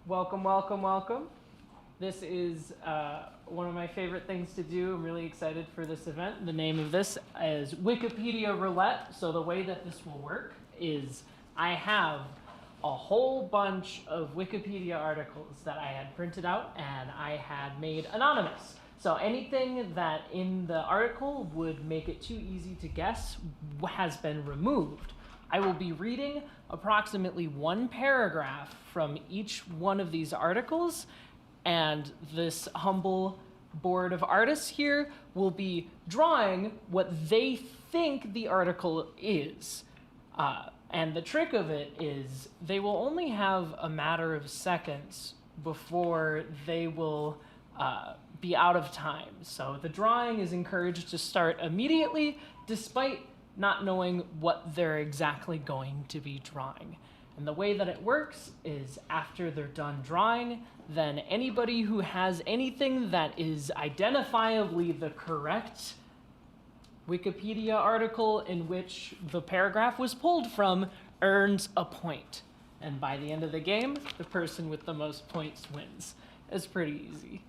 Welcome, welcome, welcome. This is one of my favorite things to do. I'm really excited for this event. The name of this is Wikipedia Roulette. So the way that this will work is I have a whole bunch of Wikipedia articles that I had printed out and I had made anonymous. So anything that in the article would make it too easy to guess has been removed. I will be reading approximately one paragraph from each one of these articles, and this humble board of artists here will be drawing what they think the article is. And the trick of it is they will only have a matter of seconds before they will be out of time. So the drawing is encouraged to start immediately, despite not knowing what they're exactly going to be drawing. And the way that it works is after they're done drawing, then anybody who has anything that is identifiably the correct Wikipedia article in which the paragraph was pulled from earns a point. And by the end of the game, the person with the most points wins. It's pretty easy.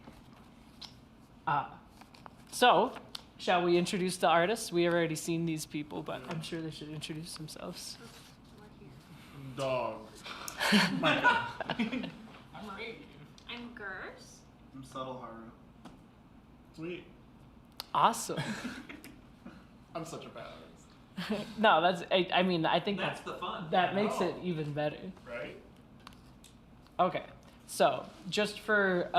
So, shall we introduce the artists? We have already seen these people, but I'm sure they should introduce themselves. Dog. I'm Ray. I'm Gers. I'm Subtle Haru. Sweet. Awesome. I'm such a badass. No, that's, I mean, I think That's the fun. that makes it even better. Right? Okay, so just for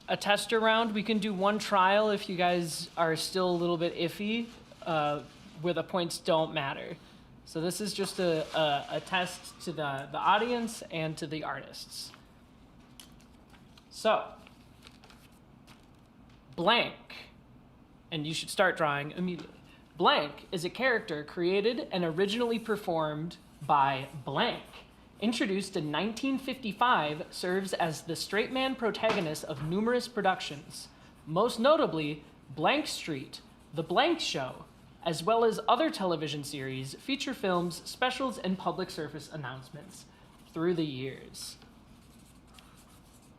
a tester round, we can do one trial if you guys are still a little bit iffy, where the points don't matter. So this is just a test to the audience and to the artists. So, blank, and you should start drawing immediately. Blank is a character created and originally performed by blank. Introduced in 1955, serves as the straight man protagonist of numerous productions, most notably Blank Street, The Blank Show, as well as other television series, feature films, specials, and public service announcements through the years.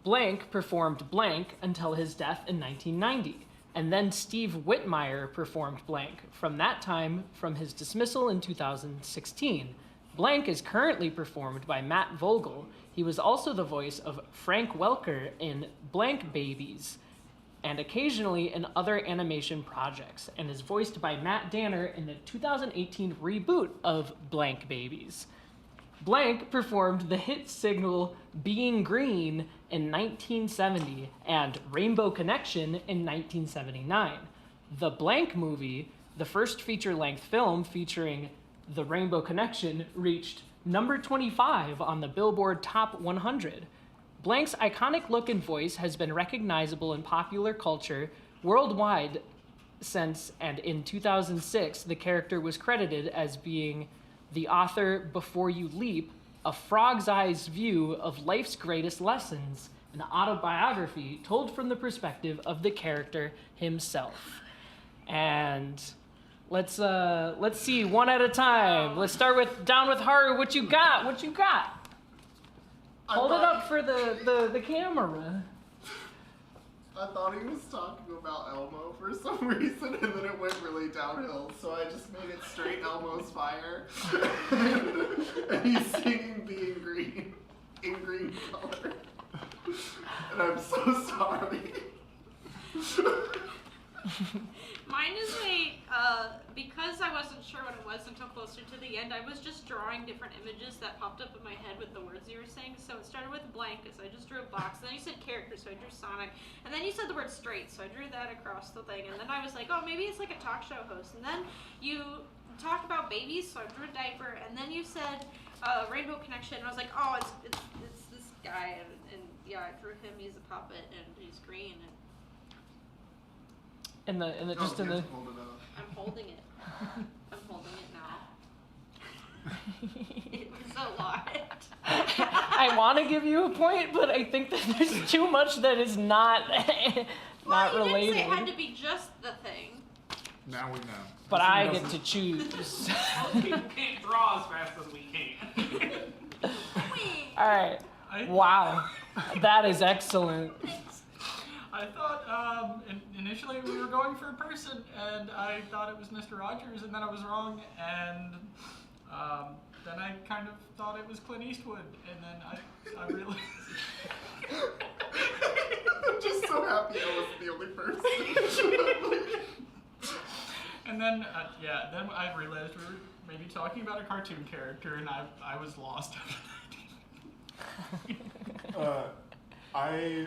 Blank performed Blank until his death in 1990, and then Steve Whitmire performed Blank from that time from his dismissal in 2016. Blank is currently performed by Matt Vogel. He was also the voice of Frank Welker in Blank Babies, and occasionally in other animation projects, and is voiced by Matt Danner in the 2018 reboot of Blank Babies. Blank performed the hit single Being Green in 1970 and Rainbow Connection in 1979. The Blank movie, the first feature-length film featuring the Rainbow Connection, reached number 25 on the Billboard Top 100. Blank's iconic look and voice has been recognizable in popular culture worldwide since, and in 2006, the character was credited as being the author Before You Leap, a frog's eyes view of life's greatest lessons, an autobiography told from the perspective of the character himself. And let's see one at a time. Let's start with down with Haru. What you got? What you got? Hold it up for the camera. I thought he was talking about Elmo for some reason, and then it went really downhill, so I just made it straight Elmo's Fire. And he's singing Being Green in green color. And I'm so sorry. Mine is because I wasn't sure what it was until closer to the end, I was just drawing different images that popped up in my head with the words you were saying. So it started with blank, so I just drew a box. Then you said character, so I drew Sonic. And then you said the word straight, so I drew that across the thing. And then I was like, oh, maybe it's like a talk show host. And then you talked about babies, so I drew a diaper. And then you said Rainbow Connection, and I was like, oh, it's this guy. And yeah, I drew him. He's a puppet, and he's green. And In the just in the. Hold it up. I'm holding it. I'm holding it now. It was a lot. I want to give you a point, but I think that there's too much that is not not well, you related. didn't say it had to be just the thing. Now we know. But I get to choose. People can't draw as fast as we can. All right. Wow, that is excellent. I thought initially we were going for a person, and I thought it was Mr. Rogers, and then I was wrong, and then I kind of thought it was Clint Eastwood, and then I realized. I'm just so happy I wasn't the only person. And then, then I realized we were maybe talking about a cartoon character, and I was lost. I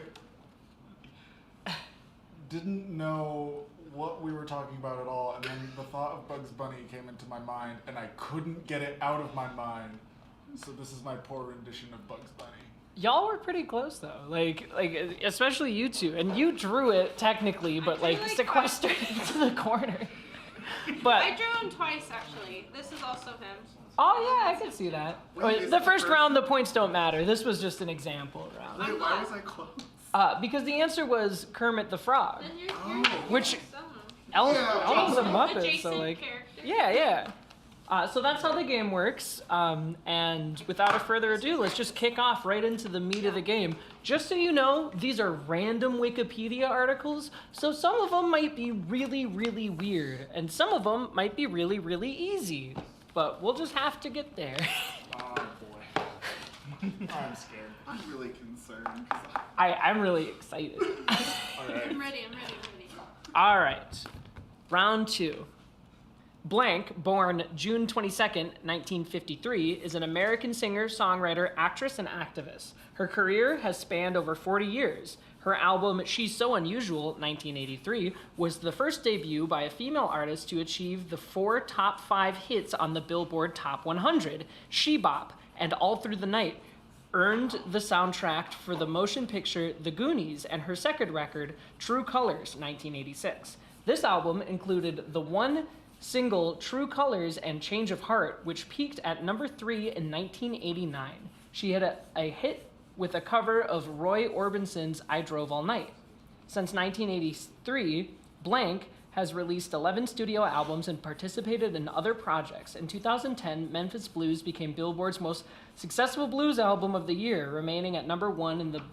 didn't know what we were talking about at all, and then the thought of Bugs Bunny came into my mind, and I couldn't get it out of my mind. So this is my poor rendition of Bugs Bunny. Y'all were pretty close though, like especially you two, and you drew it technically, but like sequestered into the corner. But I drew him twice actually. This is also him. oh yeah, I can see that. Wait, The first round, the points don't matter. This was just an example round. Wait, why was I close? Because the answer was Kermit the Frog. Then you're Which- someone. Elmo's a Muppet, Adjacent so like, character. yeah. So that's how the game works. And without further ado, let's just kick off right into the meat of the game. Just so you know, these are random Wikipedia articles, so some of them might be really, really weird, and some of them might be really, really easy. But we'll just have to get there. Oh boy. I'm scared. I'm really concerned. 'Cause I'm really excited. Alright. I'm ready. All right, round 2. Blank, born June 22nd, 1953, is an American singer, songwriter, actress, and activist. Her career has spanned over 40 years. Her album, She's So Unusual, 1983, was the first debut by a female artist to achieve the 4 top 5 hits on the Billboard Top 100, She Bop, and All Through the Night, earned the soundtrack for the motion picture The Goonies, and her second record, True Colors, 1986. This album included the one single True Colors and Change of Heart, which peaked at number 3 in 1989. She had a hit with a cover of Roy Orbison's I Drove All Night. Since 1983, Blank has released 11 studio albums and participated in other projects. In 2010, Memphis Blues became Billboard's most successful blues album of the year, remaining at number 1 in the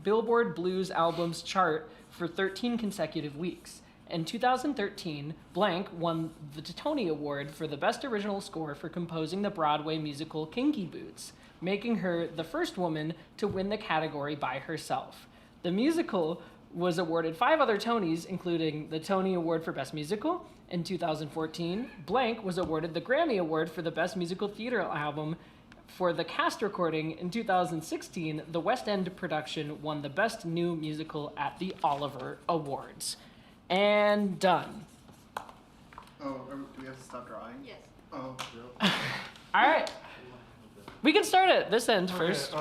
Billboard Blues Albums chart for 13 consecutive weeks. In 2013, Blank won the Tony Award for the Best Original Score for composing the Broadway musical Kinky Boots, making her the first woman to win the category by herself. The musical was awarded 5 other Tonys, including the Tony Award for Best Musical. In 2014, Blank was awarded the Grammy Award for the Best Musical Theater Album for the cast recording. In 2016, the West End production won the Best New Musical at the Oliver Awards. And done. Oh, do we have to stop drawing? Yes. Oh, All right. We can start at this end first.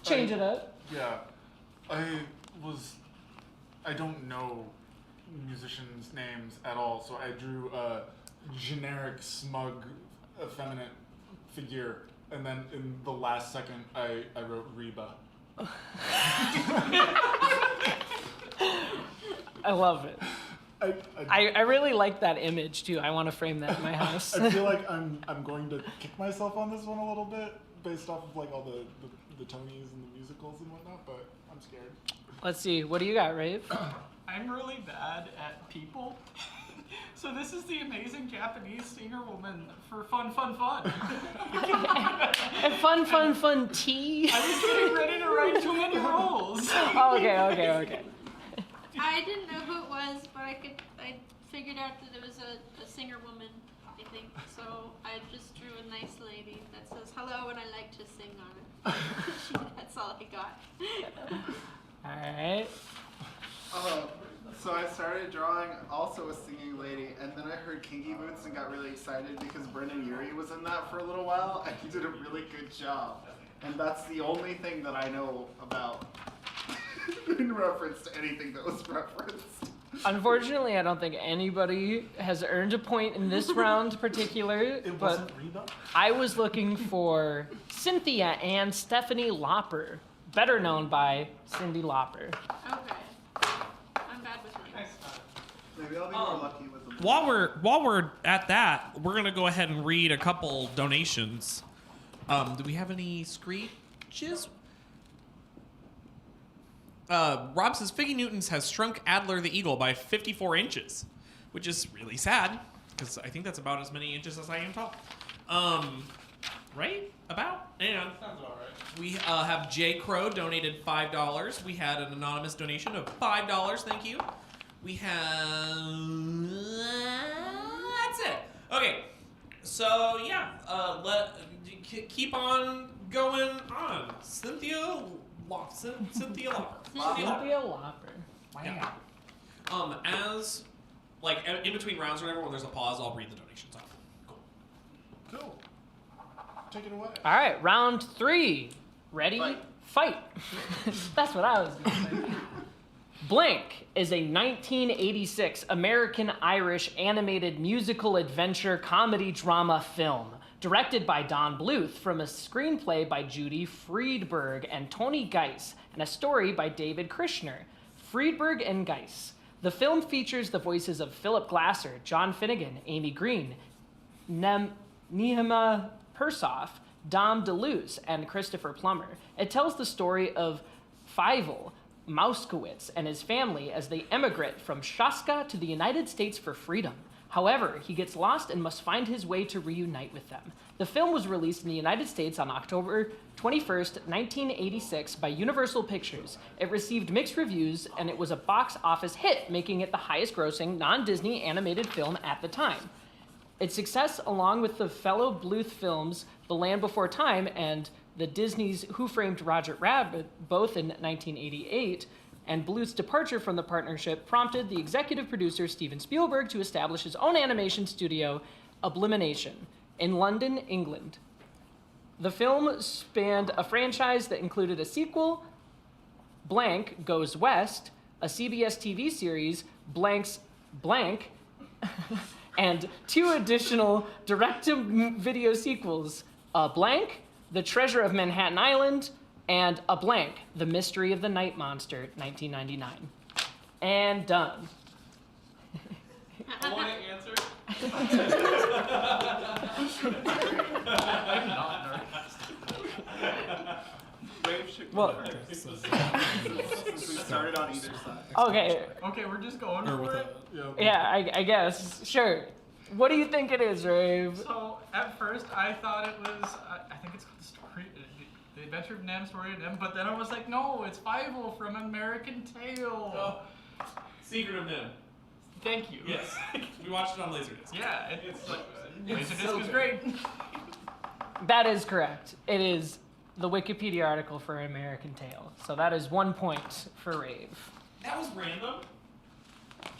Change it up. Yeah. I don't know musicians' names at all, so I drew a generic, smug, effeminate figure, and then in the last second, I wrote Reba. I love it. I really like that image too. I want to frame that in my house. I feel like I'm going to kick myself on this one a little bit based off of like all the Tonys and the musicals and whatnot, but I'm scared. Let's see. What do you got, Rave? I'm really bad at people. So this is the amazing Japanese singer woman for fun. And fun tea. I was getting ready to write too many roles. Okay. I didn't know who it was, but I figured out that it was a singer woman, I think. So I just drew a nice lady that says hello and I like to sing on it. That's all I got. All right. So I started drawing also a singing lady, and then I heard Kinky Boots and got really excited because Brendan Urie was in that for a little while, and he did a really good job. And that's the only thing that I know about in reference to anything that was referenced. Unfortunately, I don't think anybody has earned a point in this round particular, It but wasn't Reba? I was looking for Cynthia Ann Stephanie Lauper, better known by Cyndi Lauper. Okay. I'm bad with names. Maybe I'll be more lucky with them. While we're at that, we're gonna go ahead and read a couple donations. Do we have any Screed inches. Rob says Figgy Newtons has shrunk Adler the Eagle by 54 inches, which is really sad because I think that's about as many inches as I am tall. Right? About? Anyway. Sounds about right. We have J. Crow donated $5. We had an anonymous donation of $5. Thank you. We have... That's it. Okay. So, yeah. Keep on going on. Cynthia Lauper. Cynthia Lauper. Wow. Yeah. As, like, in between rounds or whatever, when there's a pause, I'll read the donations off. Cool. Cool. Take it away. All right, round 3. Ready? Fight. That's what I was going to say. Blank is a 1986 American-Irish animated musical adventure comedy drama film directed by Don Bluth from a screenplay by Judy Friedberg and Tony Geiss and a story by David Krishner. Friedberg and Geiss. The film features the voices of Philip Glasser, John Finnegan, Amy Green, Nehemiah Persoff, Dom DeLuise, and Christopher Plummer. It tells the story of Fievel Mauskowitz and his family as they emigrate from Shaska to the United States for freedom. However, he gets lost and must find his way to reunite with them. The film was released in the United States on October 21st, 1986 by Universal Pictures. It received mixed reviews and it was a box office hit, making it the highest grossing non-Disney animated film at the time. Its success, along with the fellow Bluth films The Land Before Time and the Disney's Who Framed Roger Rabbit, both in 1988, and Bluth's departure from the partnership prompted the executive producer Steven Spielberg to establish his own animation studio, Oblimination, in London, England. The film spanned a franchise that included a sequel, Blank Goes West, a CBS TV series, Blank's Blank, and 2 additional direct-to-video sequels, A Blank, The Treasure of Manhattan Island, and A Blank, The Mystery of the Night Monster, 1999. And done. I want to answer. I'm not nervous. Wave should Well- go first. Since we started on either side. Okay, Okay, we're just going Or for with it. yeah, I guess. Sure. What do you think it is, Rave? So at first I thought it was, I think it's called the story, the Adventure of Nem, Story of Nem. But then I was like, no, it's Fievel from American Tail. Secret of Nim. Thank you. Yes. We watched it on Laserdisc. Yeah, it's like Laserdisc is great. That is correct. It is the Wikipedia article for American Tail. So that is 1 point for Rave. That was random.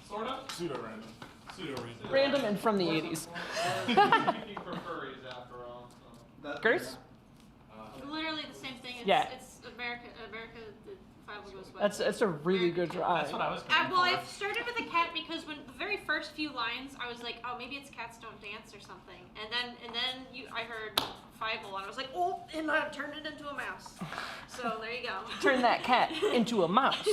Sort of. Pseudo-random. Pseudo-random. Random and from the 80s. Speaking for furries after all. So. Grace? Literally the same thing. It's, Yeah. It's America, the Fievel Goes West. That's a really good try. That's what I was going Well, I for. started with a cat because when the very first few lines, I was like, oh, maybe it's cats don't dance or something. And then I heard Fievel, and I was like, oh, and I turned it into a mouse. So there you go. Turn that cat into a mouse.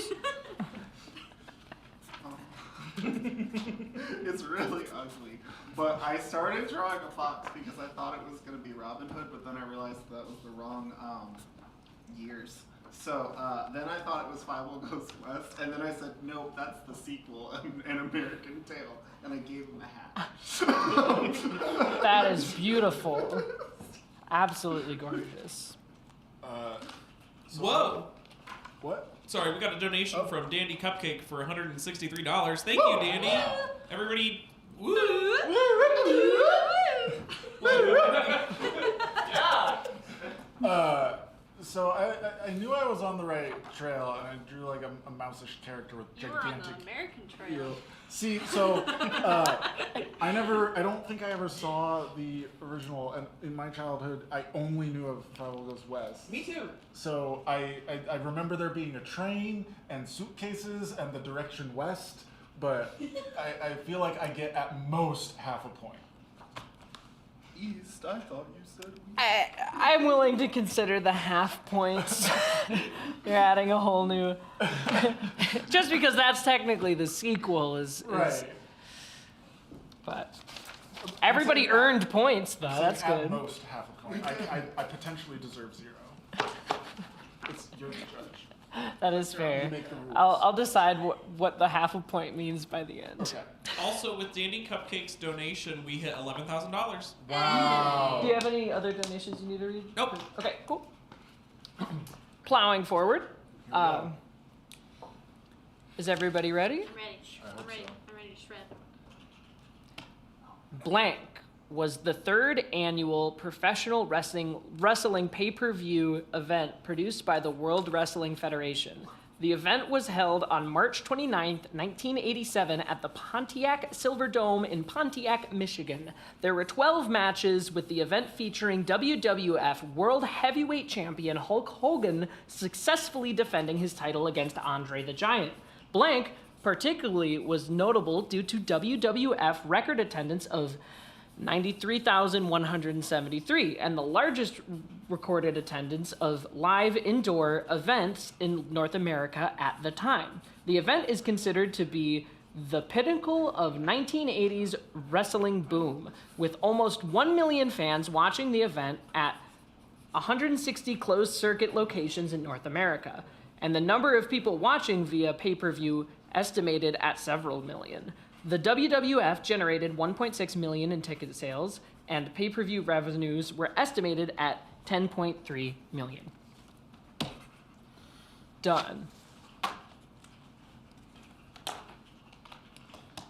It's really ugly. But I started drawing a fox because I thought it was going to be Robin Hood, but then I realized that was the wrong years. So then I thought it was Fievel Goes West, and then I said, nope, that's the sequel, An American Tail, and I gave him a hat. That is beautiful. Absolutely gorgeous. So Whoa. What? Sorry, we got a donation from Dandy Cupcake for $163. Thank you, Dandy. Everybody, woo! So I knew I was on the right trail, and I drew like a mouse-ish character with You were on gigantic. the American Trail. See, so I don't think I ever saw the original, and in my childhood, I only knew of Fievel Goes West. Me too. So I remember there being a train and suitcases and the direction west, but I feel like I get at most half a point. East, I thought you said east. I'm willing to consider the half points. You're adding a whole new. Just because that's technically the sequel is. Right. But everybody earned points though. So That's at good. most half a point. I potentially deserve 0. It's your judge. That is You fair. make the rules. I'll decide what the half a point means by the end. Okay. Also, with Dandy Cupcakes donation, we hit $11,000. Wow. Do you have any other donations you need to read? Nope. Okay, cool. Plowing forward. we go. Is everybody ready? I'm ready. I hope I'm ready. so. I'm ready to shred. Blank was the third annual professional wrestling pay-per-view event produced by the World Wrestling Federation. The event was held on March 29th, 1987 at the Pontiac Silverdome in Pontiac, Michigan. There were 12 matches, with the event featuring WWF World Heavyweight Champion Hulk Hogan successfully defending his title against Andre the Giant. Blank particularly was notable due to WWF record attendance of 93,173 and the largest recorded attendance of live indoor events in North America at the time. The event is considered to be the pinnacle of 1980s wrestling boom, with almost 1 million fans watching the event at 160 closed circuit locations in North America, and the number of people watching via pay-per-view estimated at several million. The WWF generated 1.6 million in ticket sales, and pay-per-view revenues were estimated at 10.3 million. Done.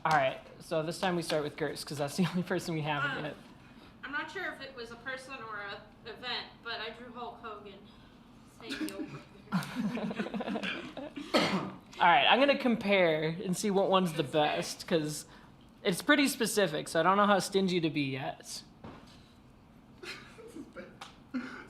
All right, so this time we start with Gerst, because that's the only person we haven't yet. I'm not sure if it was a person or a event, but I drew Hulk Hogan. Say over. All right, I'm going to compare and see what one's the best, because it's pretty specific, so I don't know how stingy to be yet.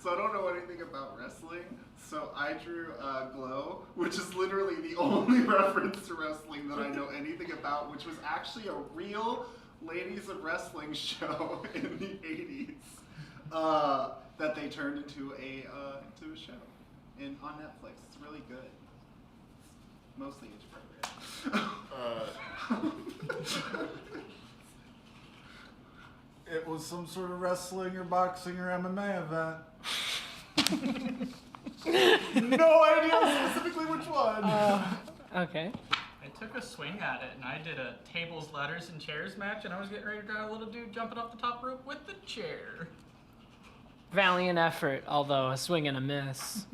So I don't know anything about wrestling, so I drew Glow, which is literally the only reference to wrestling that I know anything about, which was actually a real ladies of wrestling show in the 80s that they turned into a show on Netflix. It's really good. It's mostly age appropriate. It was some sort of wrestling or boxing or MMA event. No idea specifically which one. Okay. I took a swing at it and I did a tables, ladders, and chairs match, and I was getting ready to draw a little dude jumping off the top rope with the chair. Valiant effort, although a swing and a miss.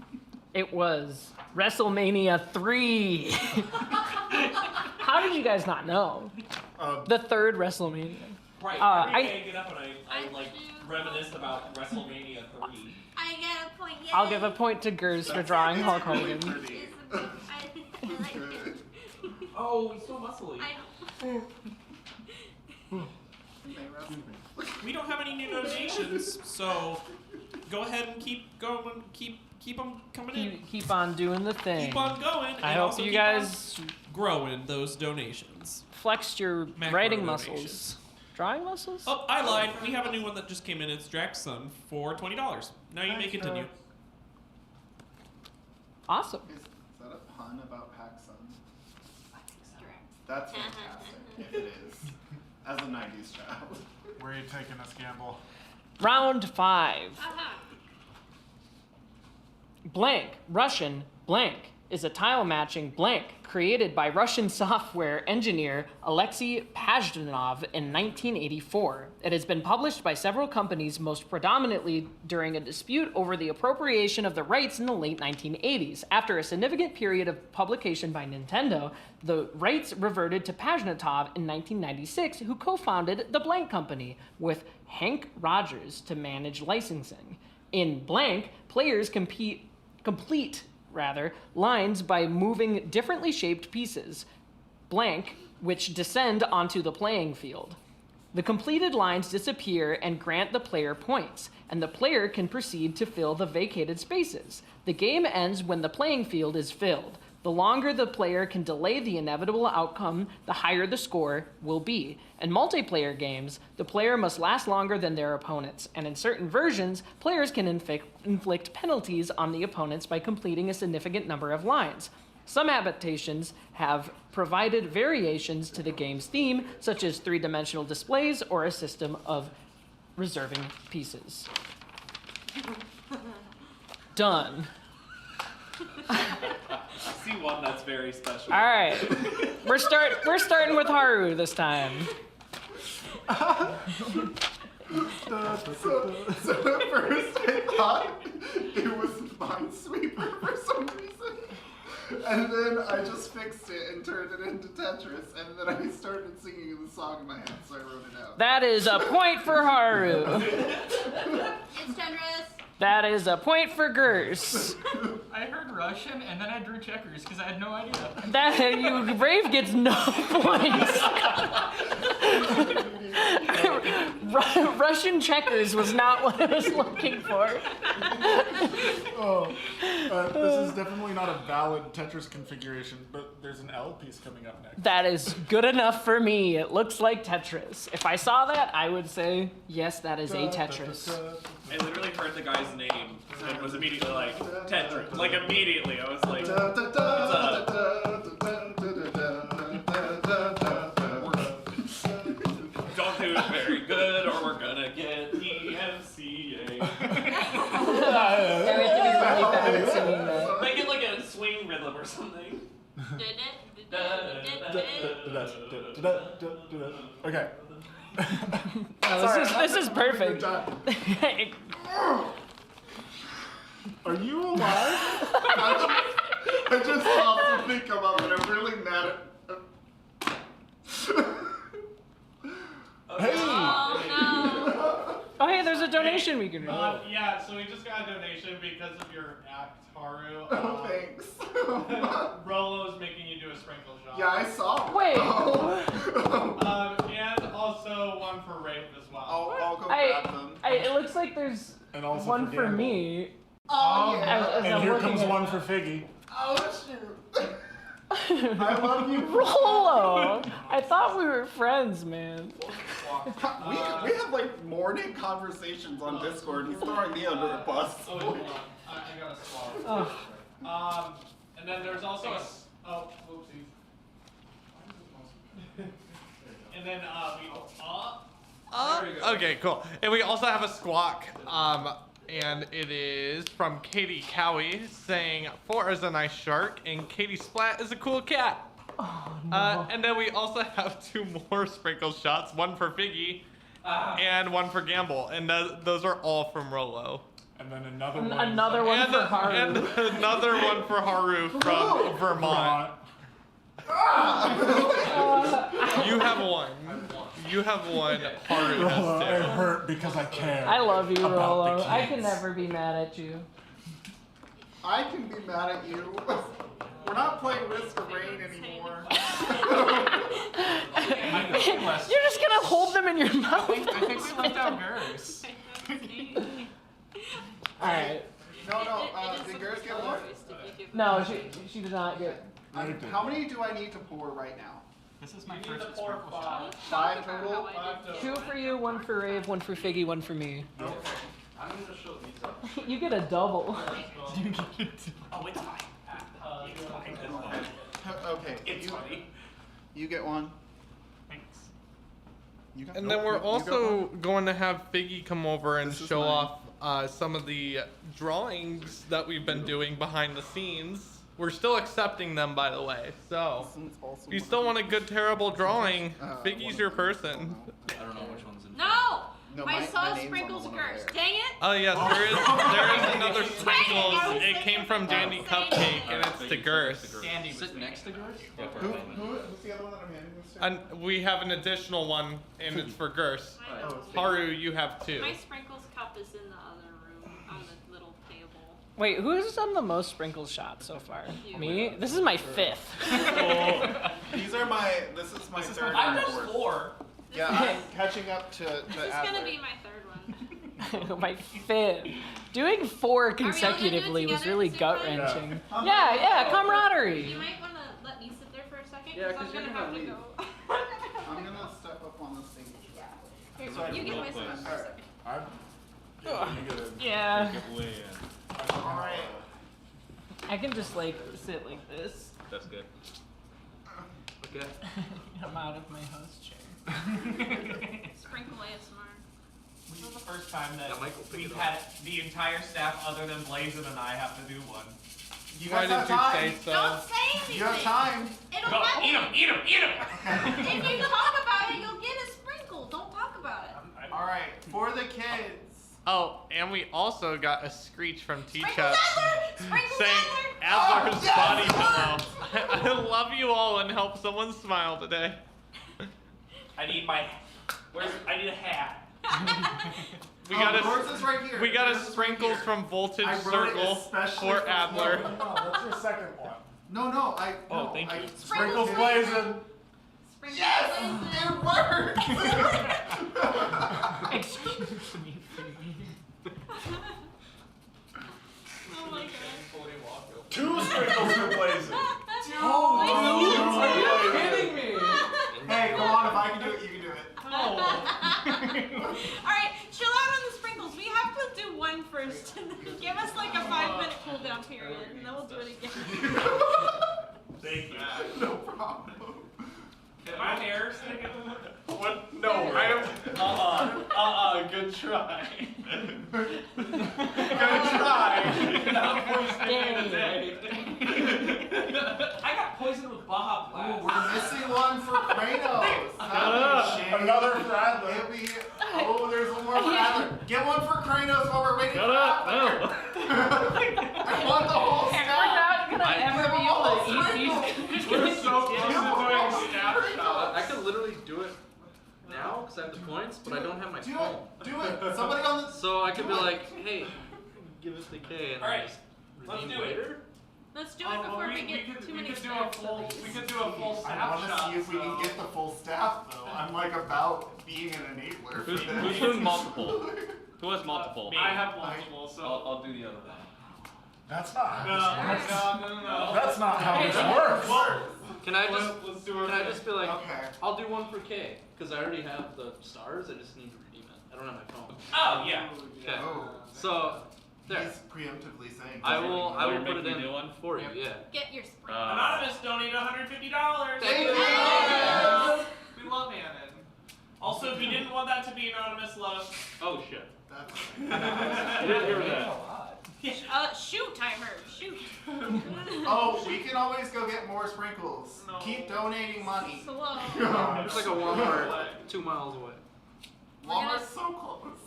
It was WrestleMania 3. How did you guys not know? The third WrestleMania. Right. I get up and I like reminisce about WrestleMania 3. I get a point. Yay. I'll give a point to Gers for drawing Hulk Hogan. Pretty. I like it. Oh, he's so muscly. I know. We don't have any new donations, so go ahead and keep going. Keep them coming in. Keep on doing the thing. Keep on going. I and hope also you keep on guys growing those donations. flexed your Macro writing donations. muscles. Drawing muscles? Oh, I lied. We have a new one that just came in. It's Drax's son for $20. Now you may continue. Awesome. Is that a pun about PacSun? Correct. That's fantastic, if it is. As a 90s child. Where are you taking us, Gamble? Round 5. Uh-huh. Blank, Russian, blank is a tile matching blank created by Russian software engineer Alexei Pajdanov in 1984. It has been published by several companies, most predominantly during a dispute over the appropriation of the rights in the late 1980s. After a significant period of publication by Nintendo, the rights reverted to Pajdanov in 1996, who co-founded the Blank Company with Hank Rogers to manage licensing. In Blank, players complete lines by moving differently shaped pieces, blank, which descend onto the playing field. The completed lines disappear and grant the player points, and the player can proceed to fill the vacated spaces. The game ends when the playing field is filled. The longer the player can delay the inevitable outcome, the higher the score will be. In multiplayer games, the player must last longer than their opponents, and in certain versions, players can inflict penalties on the opponents by completing a significant number of lines. Some adaptations have provided variations to the game's theme, such as three-dimensional displays or a system of reserving pieces. Done. See one that's very special. All right, we're starting with Haru this time. So at first I thought it was Minesweeper for some reason. And then I just fixed it and turned it into Tetris, and then I started singing the song in my head, so I wrote it out. That is a point for Haru. It's Chandras. That is a point for Gers. I heard Russian and then I drew checkers because I had no idea. That Brave gets no points. Russian checkers was not what I was looking for. Oh, this is definitely not a valid Tetris configuration, but there's an L piece coming up next. That is good enough for me. It looks like Tetris. If I saw that, I would say, yes, that is a Tetris. I literally heard the guy's name and was immediately like, Tetris. Like, immediately. I was like, don't do it very good or we're gonna get the MCA. Make it like a swing rhythm or something. Okay. No, this is perfect. Are you alive? I just saw something come up, and I'm really mad at. Hey! Oh no. Oh, hey, there's a donation we can read. Yeah, so we just got a donation because of your act, Haru. Oh, thanks. Rolo's making you do a sprinkle shot. Yeah, I saw. Wait. And also one for Rafe as well. I'll go grab them. It looks like there's And also one for Gamble. me. Oh, yeah. As And I'm here looking comes at- one for Figgy. Oh, shoot. I love you. Rolo! I thought we were friends, man. We have like morning conversations on Discord. He's throwing me under a bus. Oh, wait, hold on. I got a swallow. Oh. And then there's also a. Oh, whoopsies. And then we. There we go. Okay, cool. And we also have a squawk, and it is from Katie Cowie saying, 4 is a nice shark, and Katie Splat is a cool cat. Oh, no. And then we also have 2 more sprinkle shots, one for Figgy and one for Gamble, and those are all from Rolo. And then another one. Another one for Haru. And another one for Haru from Vermont. You have one. You have one. Haru Rolo, has it 2. hurt because I care. I love you, about Rolo. the I can kids. never be mad at you. I can be mad at you. We're not playing Risk of Rain anymore. You're just gonna hold them in your mouth. I think we left out Gers. Alright. No, did Gers get one? No, she did not get. How many do I need to pour right now? This is my You need first to pour sprinkle shot. 5 total? 2 for you, 1 for Rave, 1 for Figgy, 1 for me. Okay. I'm gonna show these up. You get a double. Oh, it's fine. It's fine. It's fine. Okay. It's funny. You get one. Thanks. You got And nope, then we're you got also one. going to have Figgy come over and This is show mine. off some of the drawings that we've been doing behind the scenes. We're still accepting them, by the way. So, This one's also if you one still of want a these. good, terrible drawing, One Figgy's of your them. person. I don't know which one's in. No! No, my my sauce name's on sprinkles the one over Gers. there. Dang it! Oh yes, there is another I sprinkles. was It thinking came from the Dandy same Cupcake, thing. and it's to Gers. Sandy was next to Gers? Who's the other one that I'm handing this to? And we have an additional one, and it's for Gers. I know. Haru, you have 2. My sprinkles cup is in the other room on the little table. Wait, who's done the most sprinkle shots so far? You. Me? This is my 5th. These are my. This is my third I've and done fourth. 4. Yeah, I'm catching up to This is Adler. gonna be my third one. My 5th. Doing 4 all gonna do it consecutively was together really at the same gut time? wrenching. Yeah. Yeah, camaraderie. You might wanna let me sit there for a second, Yeah, because 'cause I'm you're gonna have gonna to leave. go. I'm gonna step up on this thing. Here, you get my stuff for a Alright. second. Yeah, Alright. I can just like sit like this. That's good. Okay. I'm out of my host chair. Sprinkle ASMR. This is the first time that Yeah, Mike will pick we've it up. had the entire staff other than Blazin and I have to do one. You Why guys have did you time. say so? Don't say anything. You have time. It'll Go, happen. eat him, eat him, eat him. If you talk about it, you'll get a sprinkle. Don't talk about it. All right, for the kids. Oh, and we also got a screech from Sprinkles T-Chat Adler! Sprinkles saying Adler! Adler's yes! body pillow. I love you all and help someone smile today. I need my. I need a hat. We got yours is right here. we got a Yours is right sprinkles here. from Voltage I wrote it Circle especially for for Adler. Flo. No, that's your second one. No, I. Oh, no, thank I, you. Sprinkles Sprinkles blazing. Sprinkles Yes, Blazing. it worked. Excuse me. Oh my god. Two sprinkles for blazing. Oh, Are you kidding me? Hey, go on. If I can do it, you can do it. Alright, chill out on the sprinkles. We have to do one first. And then give us like a 5-minute cooldown period, and then we'll do it again. Thank you. No problem. Is my hair sticking? What? No, I am. Good try. Good try. Not poisoning today. I got poisoned with Baja Blast. We're missing one for Kratos. Another for Adler. It'll be, there's one more for Adler. Get one for Kratos while we're waiting for Adler. I want the whole We're staff. not gonna ever be able to eat these. We're so close to doing staff shots. I could literally do it now because I have the points, but I don't have my Do phone. it. Do it. Somebody on the. So I could be Do it. like, hey, give us the K and All then right, just let's redeem do it. later. Let's do it before we get too many do a snaps full. of these. We could do a full I staff want to shot. see if we can get the full staff though. I'm like about being an enabler for Who's this. doing multiple? Who has multiple? I have multiple, so. I'll do the other one. That's not how No, this works. no. That's not how this works. Can I just Let's do it. can I just be like, Okay. I'll do one for K because I already have the stars. I just need to redeem it. I don't have my phone. Oh yeah. Okay. Oh. So there. He's preemptively saying. I will put it in one for you. Yeah. Get your sprinkles. Anonymous donated $150. Thank you. We love Annan. Also, if you didn't want that to be anonymous, let us. Oh shit. That's I didn't hear that. Shoot, timer. Shoot. Oh, we can always go get more sprinkles. No. Keep donating money. Slow. It's like a Walmart 2 miles away. Walmart's so close.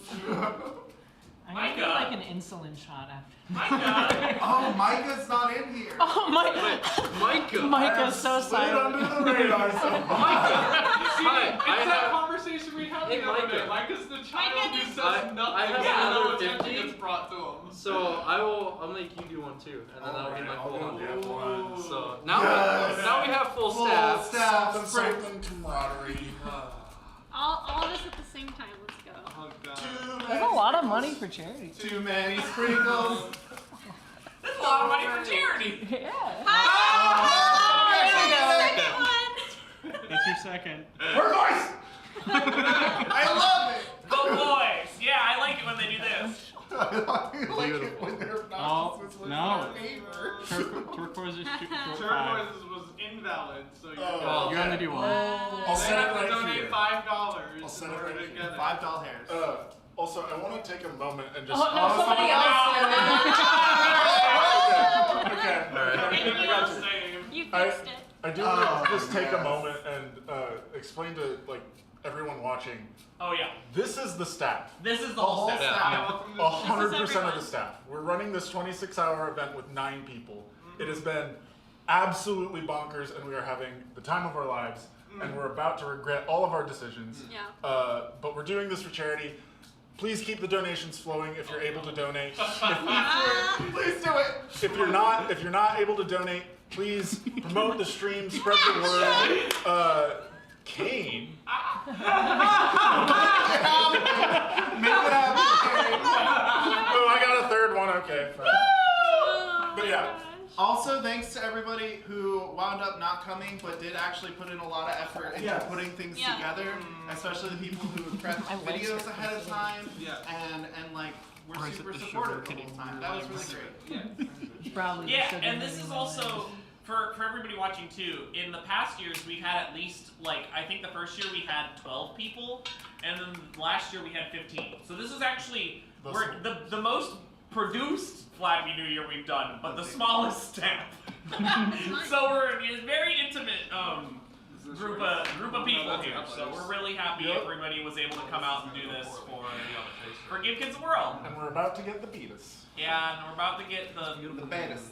I'm gonna do like an insulin shot after. Micah. Oh, Micah's not in here. Oh my! Micah. Micah's so Slid silent. under the radar somehow. Hi. It's I that have. conversation we had Hey, the other Micah. day. Micah's the child Micah who did- says nothing. I have until another attention 50. gets brought to him. So I'll make you do one too, and then that'll be my full I'll hundred. get one. So now Yes. now we have full Full staff. staff. Something camaraderie. All of us at the same time. Let's go. Oh god. There's a lot of money for charity. Too many sprinkles. That's a lot of money for charity. Yeah. Second one. That's your second. We're boys! I love it. Go boys. Yeah, I like it when they do this. I like it when they're obnoxious with no. our neighbor. Turquoise is short five. Turquoise was invalid, so you Oh, You only do one. I'll they set it have to right donate here. $5 I'll set in it order right to here. get it. $5 hairs. Also, I want to take a moment and just. Oh no, somebody else. Okay. Alright. I got you. You I- fixed it. I do want to just take a moment and explain to like everyone watching. Oh yeah. This is the staff. This is the The whole whole set. staff. 100% of everyone. the staff. We're running this 26-hour event with 9 people. It has been absolutely bonkers, and we are having the time of our lives, and we're about to regret all of our decisions. Yeah. But we're doing this for charity. Please keep the donations flowing if you're able to donate. Please do it. If you're not able to donate, please promote the stream, spread the word. Kane. Make it happen. Oh, I got a third one. Okay. Fine. But yeah. Also, thanks to everybody who wound up not coming, but did actually put in a lot of effort into Yes. putting things Yeah. together. Especially the people who prepped I like videos it. ahead of time, Yeah. and like were Or is it super the sugar supportive the getting whole time. weird That was lives? really great. Probably. Yeah, should and have this been is one. also for everybody watching too. In the past years, we've had at least I think the first year we had 12 people, and then last year we had 15. So this is actually the most produced Flappy New Year we've done, but the smallest stamp. So we're a very intimate group of people here. So we're really happy everybody was able to come out and do this for Give Kids the World. And we're about to get the beatus. Yeah, and we're about to get the betas.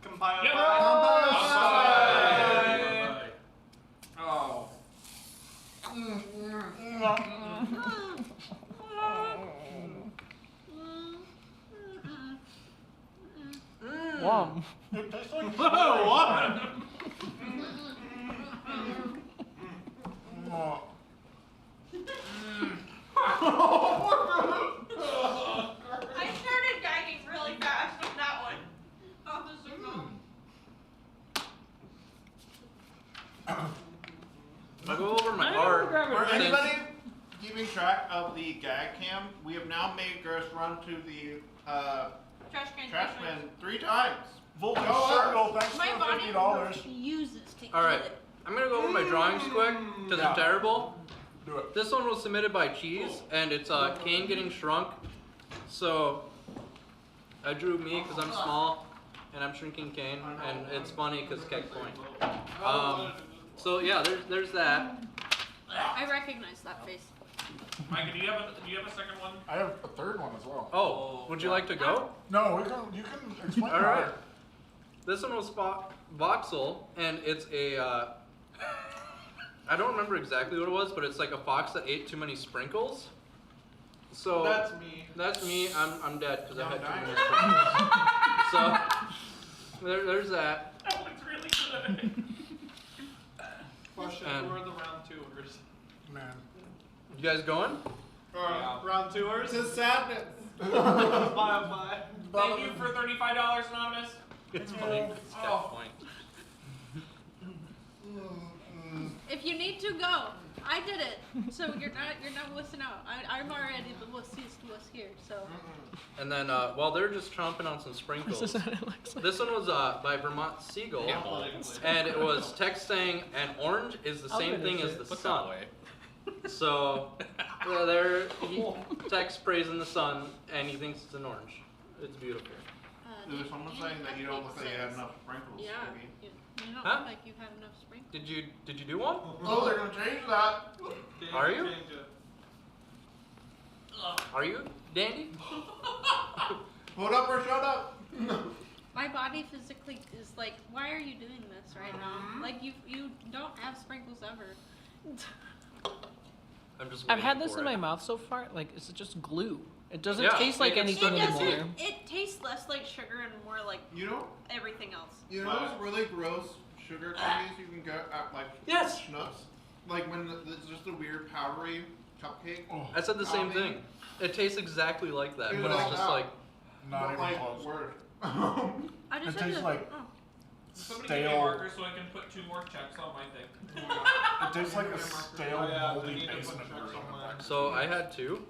Compile. Yep. Bye. Oh. Wom. It tastes like What? Oh. I started gagging really fast with that one. Oh, this is so I go over my I heart. grab it. For since- anybody keeping track of the gag cam, we have now made Gerst run to the trash can. trash can 3 times. Voltage Go up. circle, thanks My for body $50. refuses to All right, eat it. I'm gonna go over my drawings quick because Yeah. they're terrible. Do it. This one was submitted by Cheese, and it's Kane getting shrunk. So I drew me because I'm small, and I'm shrinking Kane, and it's funny because Keck's point. So yeah, there's that. I recognize that face. Micah, do you have a second one? I have a third one as well. Oh, would you like to go? No, you can explain All your right. art. This one was voxel, and it's a. I don't remember exactly what it was, but it's like a fox that ate too many sprinkles. So That's me. That's me. I'm dead because I No, had too dying. many sprinkles. So there's that. That looks really good. Question, And- who are the round tours? Man. You guys going? Round tours? It's a sadness. Bye. Thank you for $35, Anonymous. It's funny. It's Keck's point. If you need to go, I did it. So you're not wussing out. I'm already the wussiest wuss here. So And then while they're just chomping on some sprinkles, This is what it looks like. this one was by Vermont Seagull, and it was text saying an orange is the I'll same thing finish as it. the sun. So he text praising the sun, and he thinks it's an orange. It's beautiful. There's someone saying that you don't look like you have enough sprinkles. yeah, Maybe. you don't Huh? look like you had enough sprinkles. Did you do one? Oh, they're gonna change that. Are you? Change it. Are you, Dandy? Put up or shut up. My body physically is like, why are you doing this right now? Like you don't have sprinkles ever. I'm just. I've waiting had this for in it. my mouth so far. Like, it's just glue. It doesn't Yeah, taste like it's anything so anymore. good. It tastes less like sugar and more like You know, everything else. those really gross sugar candies you can get at like Yes. Schnucks? Like when it's just a weird powdery cupcake. Oh, I said the same thing. It tastes exactly like that, It's but like it's just that. like not But even like close. worse. I It just tastes like Somebody give me a stale. marker so I can put 2 more checks on my thing. It tastes like a stale, Oh, yeah, moldy they need to put basement checks version on of mine. that. so. I had two.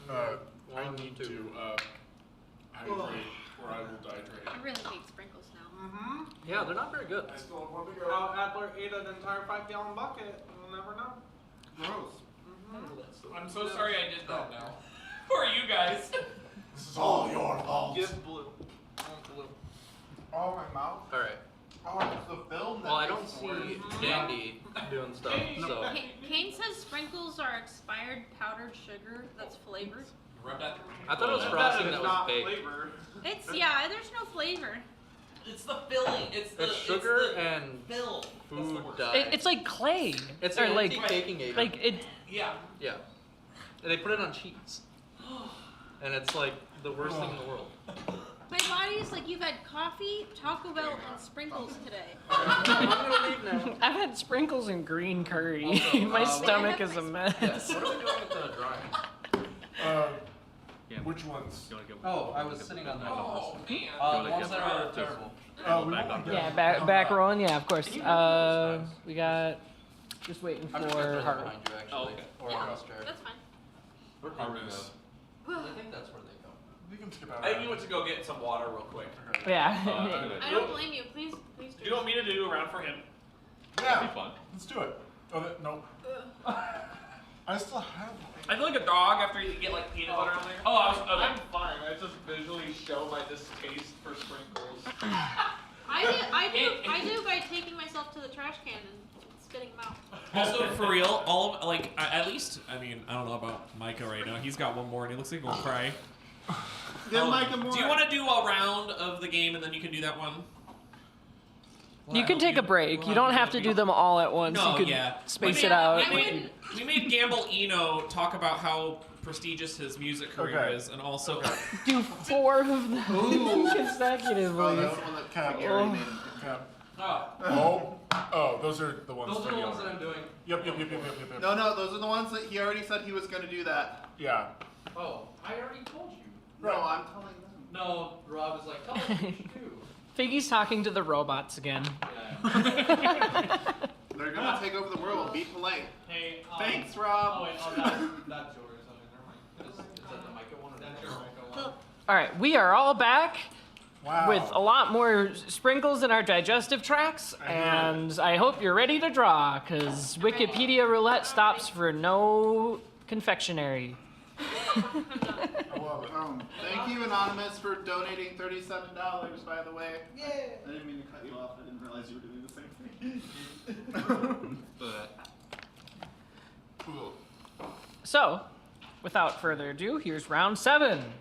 I One, need two. to hydrate or I will dihydrate. I really hate sprinkles now. Mm-hmm. Yeah, they're not very good. I still have one to go. How Adler ate an entire 5-gallon bucket. We'll never know. Gross. I'm so sorry I did that now. Who are you guys? This is all your fault. Get blue. I want blue. Oh, my mouth. All right. Oh, it's the film that Well, I don't makes it see worse. Dandy doing stuff, so Kane says sprinkles are expired powdered sugar that's flavored. Rub that. I thought it was That frosting is that not was baked. flavor. There's no flavor. It's the filling. It's the It's sugar it's the and fill. That's the food word. dye. It's like clay. It's or an like anti-baking agent. like it. Yeah. Yeah. And they put it on cheese. And it's like the worst thing in the world. My body is like, you've had coffee, Taco Bell, and sprinkles today. I'm gonna leave now. I've had sprinkles and green curry. Also, My stomach Yeah, is a mess. Yes. What are we doing with the drawing? Which ones? Oh, I was sitting on that. Oh man. The ones that are terrible. We want Yeah, back rolling. Yeah, of course. We got just waiting I'm just gonna for throw them Heart. behind you actually. Oh, okay. Or Yeah, across chair. that's fine. Where How do we is- go? I think that's where they go. We can skip out. I think you went to go get some water real quick. Yeah. I don't blame you. Please Do you want me to do a round for him? Yeah. fun. Let's do it. Oh, nope. I still have one. I feel like a dog after you get like peanut butter on there. Oh, I was okay. I'm fine. I just visually show my distaste for sprinkles. I do by taking myself to the trash can and spitting them out. Also, for real, all of, like, at least, I mean, I don't know about Micah right now. He's got one more and he looks like he'll cry. Give Micah more. Do you want to do a round of the game and then you can do that one? You can take a break. You don't have to do them all at once. No, You could yeah. space it out. We made Gamble Eno talk about how prestigious his music career is, and also Do 4 of them consecutively. Oh, that's the one that Cap already made. Cap. Oh, Oh, those are the ones. those are the ones that I'm doing. Yep. No, those are the ones that he already said he was gonna do that. Yeah. Oh, I already told you. No, I'm telling them. No, Rob is like, tell us what you should do. Figgy's talking to the robots again. Yeah. They're gonna take over the world. Be polite. Hey, Thanks, Rob. Oh, wait, that's yours. Okay, never mind. Is that the Micah one or that's your Micah one? All right, we are all back Wow. with a lot more sprinkles in our digestive tracts, and I hope you're ready to draw, because Wikipedia Roulette stops for no confectionery. I love it. Thank you, Anonymous, for donating $37, by the way. Yeah. I didn't mean to cut you off. I didn't realize you were doing the same thing. Cool. So, without further ado, here's round 7.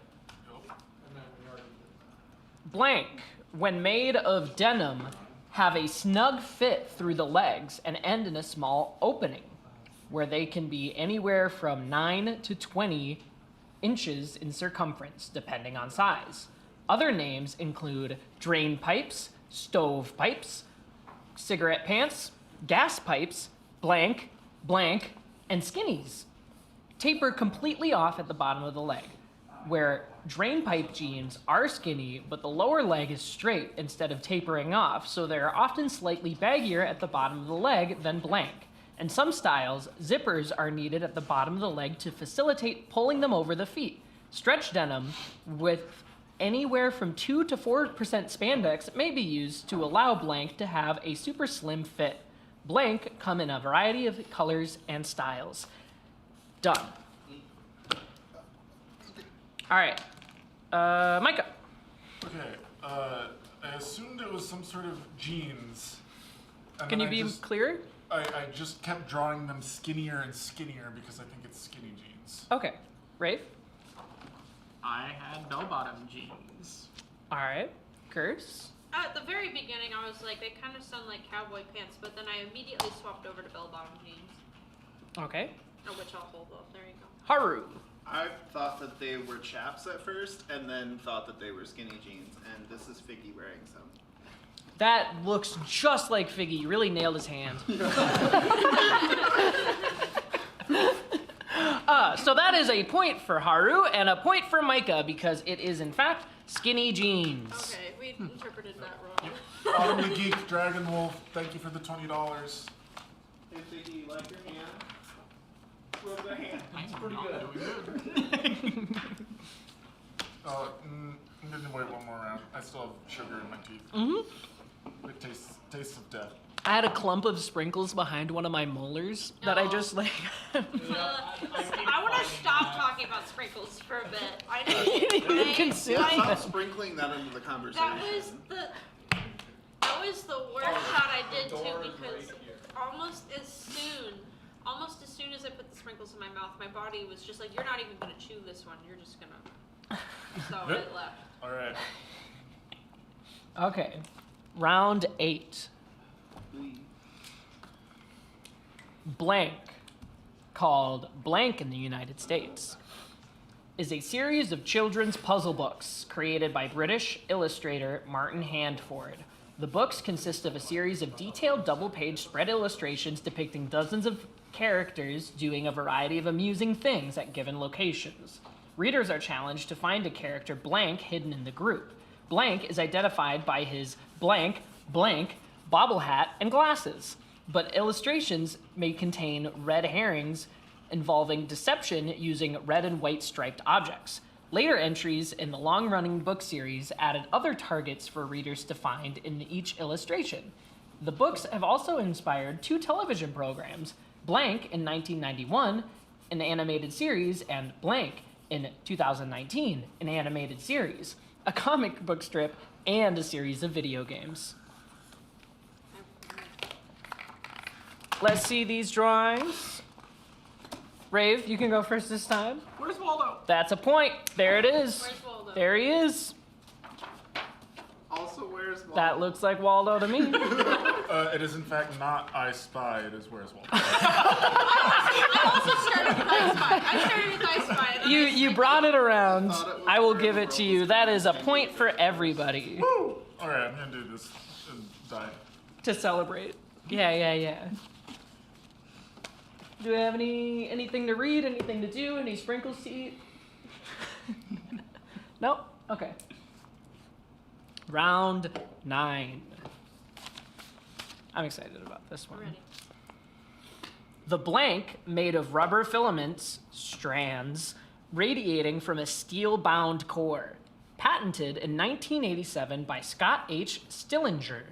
Blank, when made of denim, have a snug fit through the legs and end in a small opening, where they can be anywhere from 9 to 20 inches in circumference, depending on size. Other names include drain pipes, stove pipes, cigarette pants, gas pipes, blank, blank, and skinnies. Taper completely off at the bottom of the leg, where drain pipe jeans are skinny, but the lower leg is straight instead of tapering off, so they're often slightly baggier at the bottom of the leg than blank. In some styles, zippers are needed at the bottom of the leg to facilitate pulling them over the feet. Stretch denim with anywhere from 2 to 4% spandex may be used to allow blank to have a super slim fit. Blank come in a variety of colors and styles. Done. All right, Micah. Okay. I assumed it was some sort of jeans. And Can then you be clearer? I just kept drawing them skinnier and skinnier because I think it's skinny jeans. Okay, Rafe. I had bell-bottom jeans. All right, Curse. At the very beginning, I was like, they kind of sound like cowboy pants, but then I immediately swapped over to bell-bottom jeans. Okay. Which I'll hold up. There you go. Haru. I thought that they were chaps at first, and then thought that they were skinny jeans, and this is Figgy wearing some. That looks just like Figgy. You really nailed his hand. So that is a point for Haru and a point for Micah because it is in fact skinny jeans. Okay, we interpreted that wrong. Autumn the Geek, Dragon Wolf, thank you for the $20. Hey Figgy, you like your hand? Rub the hand. It's pretty good. I'm gonna wait one more round. I still have sugar in my teeth. Mm-hmm. It tastes of death. I had a clump of sprinkles behind one of my molars that I just like. I want to stop talking about sprinkles for a bit. I know. You didn't even consume Stop it. sprinkling that into the conversation. That was the worst shot I did too because almost as soon as I put the sprinkles in my mouth, my body was just like, you're not even gonna chew this one. You're just gonna. So it left. All right. Okay, round 8. Blank, called Blank in the United States, is a series of children's puzzle books created by British illustrator Martin Handford. The books consist of a series of detailed double-page spread illustrations depicting dozens of characters doing a variety of amusing things at given locations. Readers are challenged to find a character blank hidden in the group. Blank is identified by his blank, bobble hat, and glasses. But illustrations may contain red herrings involving deception using red and white striped objects. Later entries in the long-running book series added other targets for readers to find in each illustration. The books have also inspired 2 television programs, Blank in 1991 an animated series, and blank in 2019, an animated series, a comic book strip, and a series of video games. Let's see these drawings. Rave, you can go first this time. Where's Waldo? That's a point. There it is. Where's Waldo? There he is. Also, where's Waldo? That looks like Waldo to me. It is in fact not I Spy. It is Where's Waldo. I also started with I Spy. I started with I Spy. And then You brought it around. I thought it was I will where give the it to world you. is That is a point for everybody Woo! All right, I'm gonna do this and die. to celebrate. Yeah. Do we have anything to read? Anything to do? Any sprinkles to eat? Nope. Okay. Round 9. I'm excited about this one. Ready. The blank, made of rubber filaments, strands, radiating from a steel-bound core. Patented in 1987 by Scott H. Stillinger.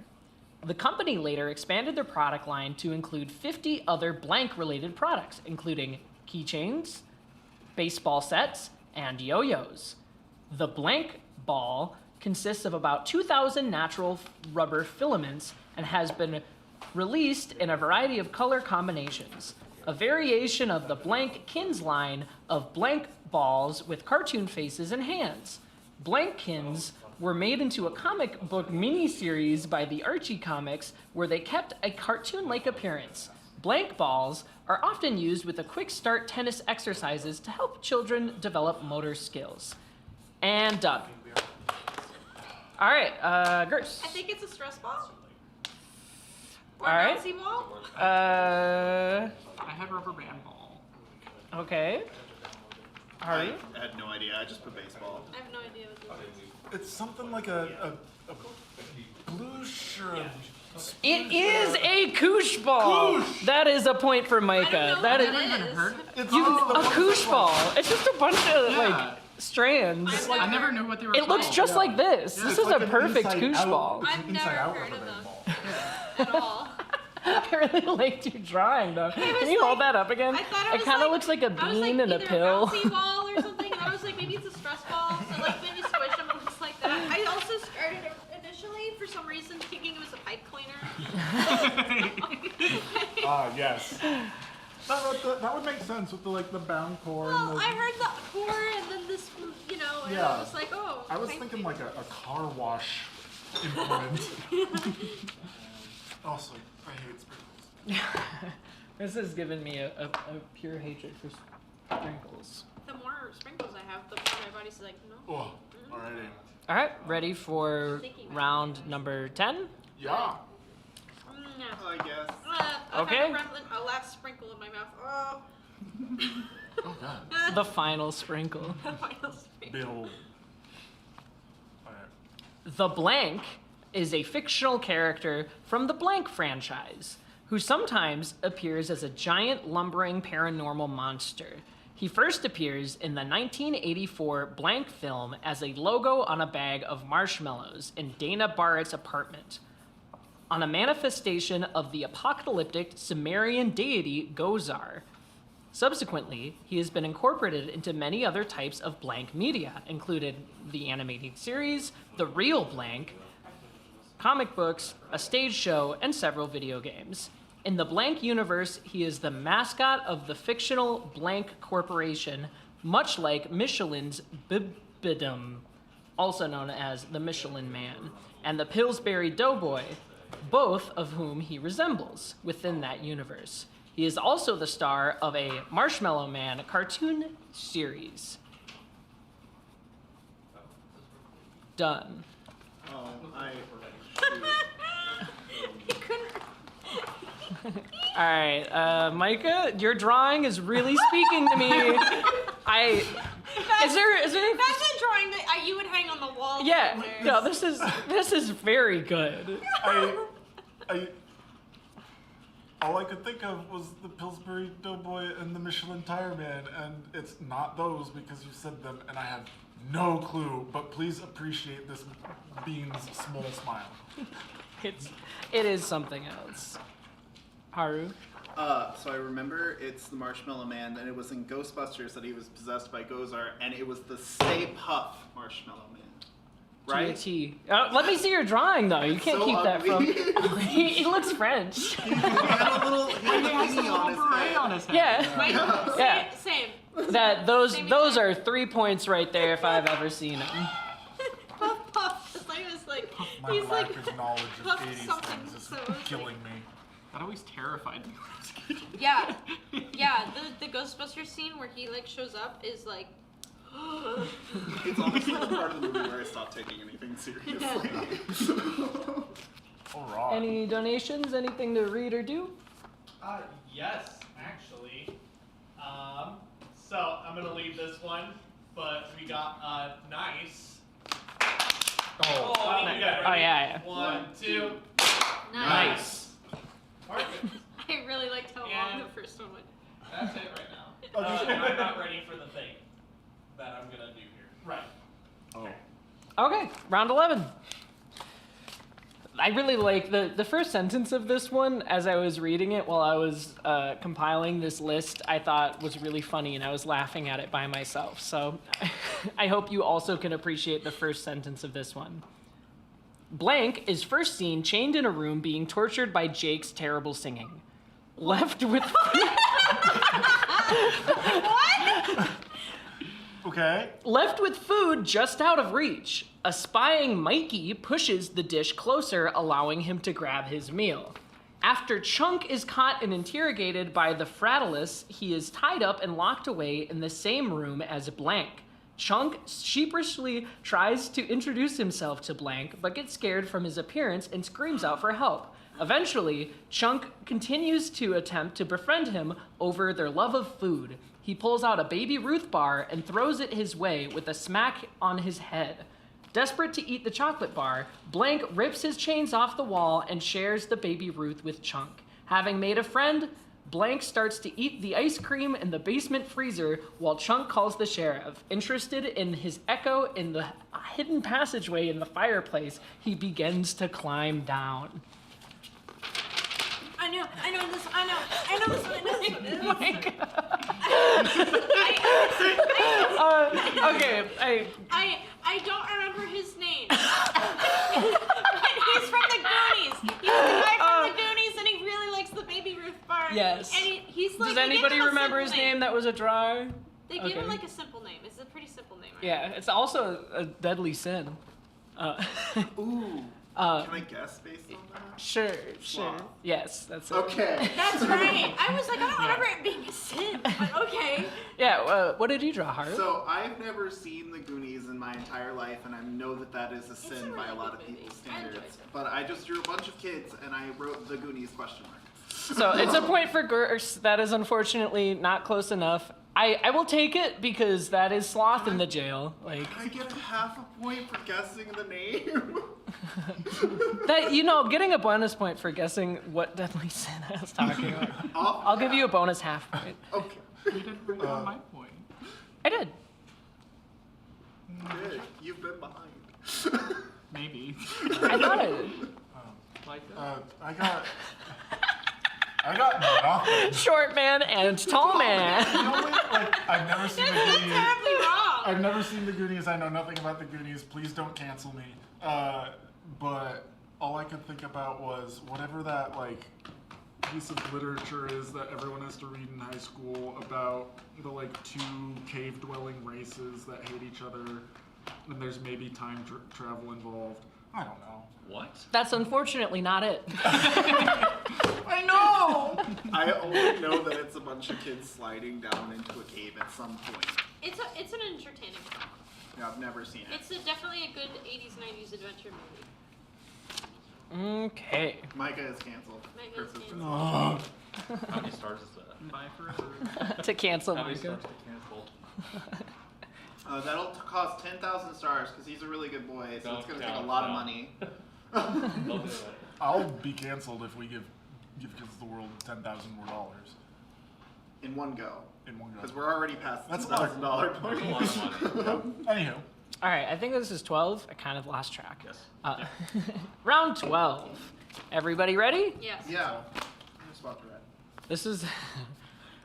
The company later expanded their product line to include 50 other blank-related products, including keychains, baseball sets, and yo-yos. The blank ball consists of about 2,000 natural rubber filaments and has been released in a variety of color combinations. A variation of the blank Kins line of blank balls with cartoon faces and hands. Blank Kins were made into a comic book mini-series by the Archie Comics where they kept a cartoon-like appearance. Blank balls are often used with the quick start tennis exercises to help children develop motor skills. And done. All right, Gers. I think it's a stress ball. Or All right. bouncy ball. I had rubber band ball. Okay. Hari? I had no idea. I just put baseball. I have no idea what this is. It's something like a bloosh or a... It is a koosh ball. That is a point for I Micah. don't know That what is that is. It's a koosh ball. It's just a bunch of like strands. I've I never knew what they were It looks called. just like this. Yeah, This it's is like a an perfect inside koosh out- ball. it's I've an never inside out heard of rubber them. ball. At all. I really liked your drawing though. Can was you hold like- that up again? I thought it It was kind of like- looks like a I was bean like and a either pill. a bouncy ball or something, and I was like, maybe it's a stress ball. So like when you squish them, it looks like that. I also started initially for some reason thinking it was a pipe cleaner. Yes. That would make sense with the bound core and Well, the... I heard the core and then this, you know, and Yeah. I was like, oh. I was pipe thinking cleaner. like a car wash implement. Also, I hate sprinkles. This has given me a pure hatred for sprinkles. The more sprinkles I have, the more my body's like, no. Oh, alrighty. All right, ready for Thinking about round number 10? Yeah. I guess. I've Okay. had a last sprinkle in my mouth. Oh. Oh god. The final sprinkle. Final sprinkle. Bill. Alright. The Blank is a fictional character from the Blank franchise, who sometimes appears as a giant lumbering paranormal monster. He first appears in the 1984 Blank film as a logo on a bag of marshmallows in Dana Barrett's apartment. On a manifestation of the apocalyptic Sumerian deity Gozar. Subsequently, he has been incorporated into many other types of Blank media, including the animated series, The Real Blank, comic books, a stage show, and several video games. In the Blank universe, he is the mascot of the fictional Blank Corporation, much like Michelin's Bibidum, also known as the Michelin Man, and the Pillsbury Doughboy, both of whom he resembles within that universe. He is also the star of a Marshmallow Man cartoon series. Done. Oh, He couldn't. All right, Micah, your drawing is really speaking to me. Is there? That's a drawing that you would hang on the wall. Yeah. somewhere. No, this is very good. I all I could think of was the Pillsbury Doughboy and the Michelin Tire Man, and it's not those because you said them, and I have no clue. But please appreciate this bean's small smile. It is something else. Haru. So I remember it's the Marshmallow Man, and it was in Ghostbusters that he was possessed by Gozar, and it was the Stay Puft Marshmallow Man. Right? T. Let me see your drawing, though. You It's can't so keep that from. ugly. He looks French. He had a little thingy on his head. Yeah. Right? Yeah. Same. That those Same those exact- are 3 points right there if I've ever seen them. Puff. It's like this, like My he's lack like of knowledge of Puff 80s something, things is so it's like- killing me. That always terrified me when I was a kid. yeah. The Ghostbusters scene where he like shows up is like. It's honestly the part of the movie where I stopped taking anything seriously. Alright. Any donations? Anything to read or do? Yes, actually. So I'm gonna leave this one, but we got nice. Oh, We got Oh, yeah. 1, 2. Nice. Perfect. I really liked how long the first one went. That's it right now. And I'm not ready for the thing that I'm gonna do here. Right. Oh. Okay, round 11. I really like the first sentence of this one. As I was reading it while I was compiling this list, I thought was really funny, and I was laughing at it by myself. So I hope you also can appreciate the first sentence of this one. Blank is first seen chained in a room being tortured by Jake's terrible singing. Left with... Okay. Left with food just out of reach, a spying Mikey pushes the dish closer, allowing him to grab his meal. After Chunk is caught and interrogated by the Fratilus, he is tied up and locked away in the same room as Blank. Chunk sheepishly tries to introduce himself to Blank, but gets scared from his appearance and screams out for help. Eventually, Chunk continues to attempt to befriend him over their love of food. He pulls out a Baby Ruth bar and throws it his way with a smack on his head. Desperate to eat the chocolate bar, Blank rips his chains off the wall and shares the Baby Ruth with Chunk. Having made a friend, Blank starts to eat the ice cream in the basement freezer while Chunk calls the sheriff. Interested in his echo in the hidden passageway in the fireplace, he begins to climb down. I know this one. Oh my God. Okay, I don't remember his name. He's from the Goonies. He's the guy from the Goonies, and he really likes the Baby Ruth bar. Yes. And he's like. Does they give anybody him a remember simple his name that was a draw? They give him Okay. like a simple name. It's a pretty simple name. Right? Yeah, it's also a deadly sin. Ooh. Uh, Can I guess based on that? Sure. Sloth. Yes, that's it. Okay. That's right. I was like, I don't remember it being a sin, but okay. Yeah, what did you draw, Hart? So I've never seen the Goonies in my entire life, and I know that that is a sin a by a really lot good of movie. people's I enjoyed standards. it. But I just drew a bunch of kids, and I wrote the Goonies question mark. So it's a point for Gers. That is unfortunately not close enough. I will take it because that is Sloth in the jail. Like Can I get a half a point for guessing the name? that, getting a bonus point for guessing what deadly sin I was talking about. I'll give you a bonus half point. Okay. You didn't bring down my point. I did. Good. You've been behind. Maybe. I thought I did. Like that. I got nothing. Short man and tall man. You know what? Like, I've never seen the That's Goonies. terribly wrong. I've never seen the Goonies. I know nothing about the Goonies. Please don't cancel me. But all I could think about was whatever that piece of literature is that everyone has to read in high school about the two cave-dwelling races that hate each other, and there's maybe time travel involved. I don't know. What? That's unfortunately not it. I know. I only know that it's a bunch of kids sliding down into a cave at some point. It's an entertaining film. Yeah, I've never seen it. It's definitely a good 80s, 90s adventure movie. Okay. Micah is canceled. Micah is For canceled. How many stars is that? Bye forever. To cancel How many Micah. stars to cancel? That'll cost 10,000 stars because he's a really good boy, so Don't it's going to take a count, lot of no. money. Don't do it. I'll be canceled if we give Kids of the World $10,000 more. In one go. In one go. Because we're already past the That's $2,000 That's point. a lot of money. Anywho. All right, I think this is 12. I kind of lost track. Yes. Round 12. Everybody ready? Yes. Yeah. I'm just about to read. This is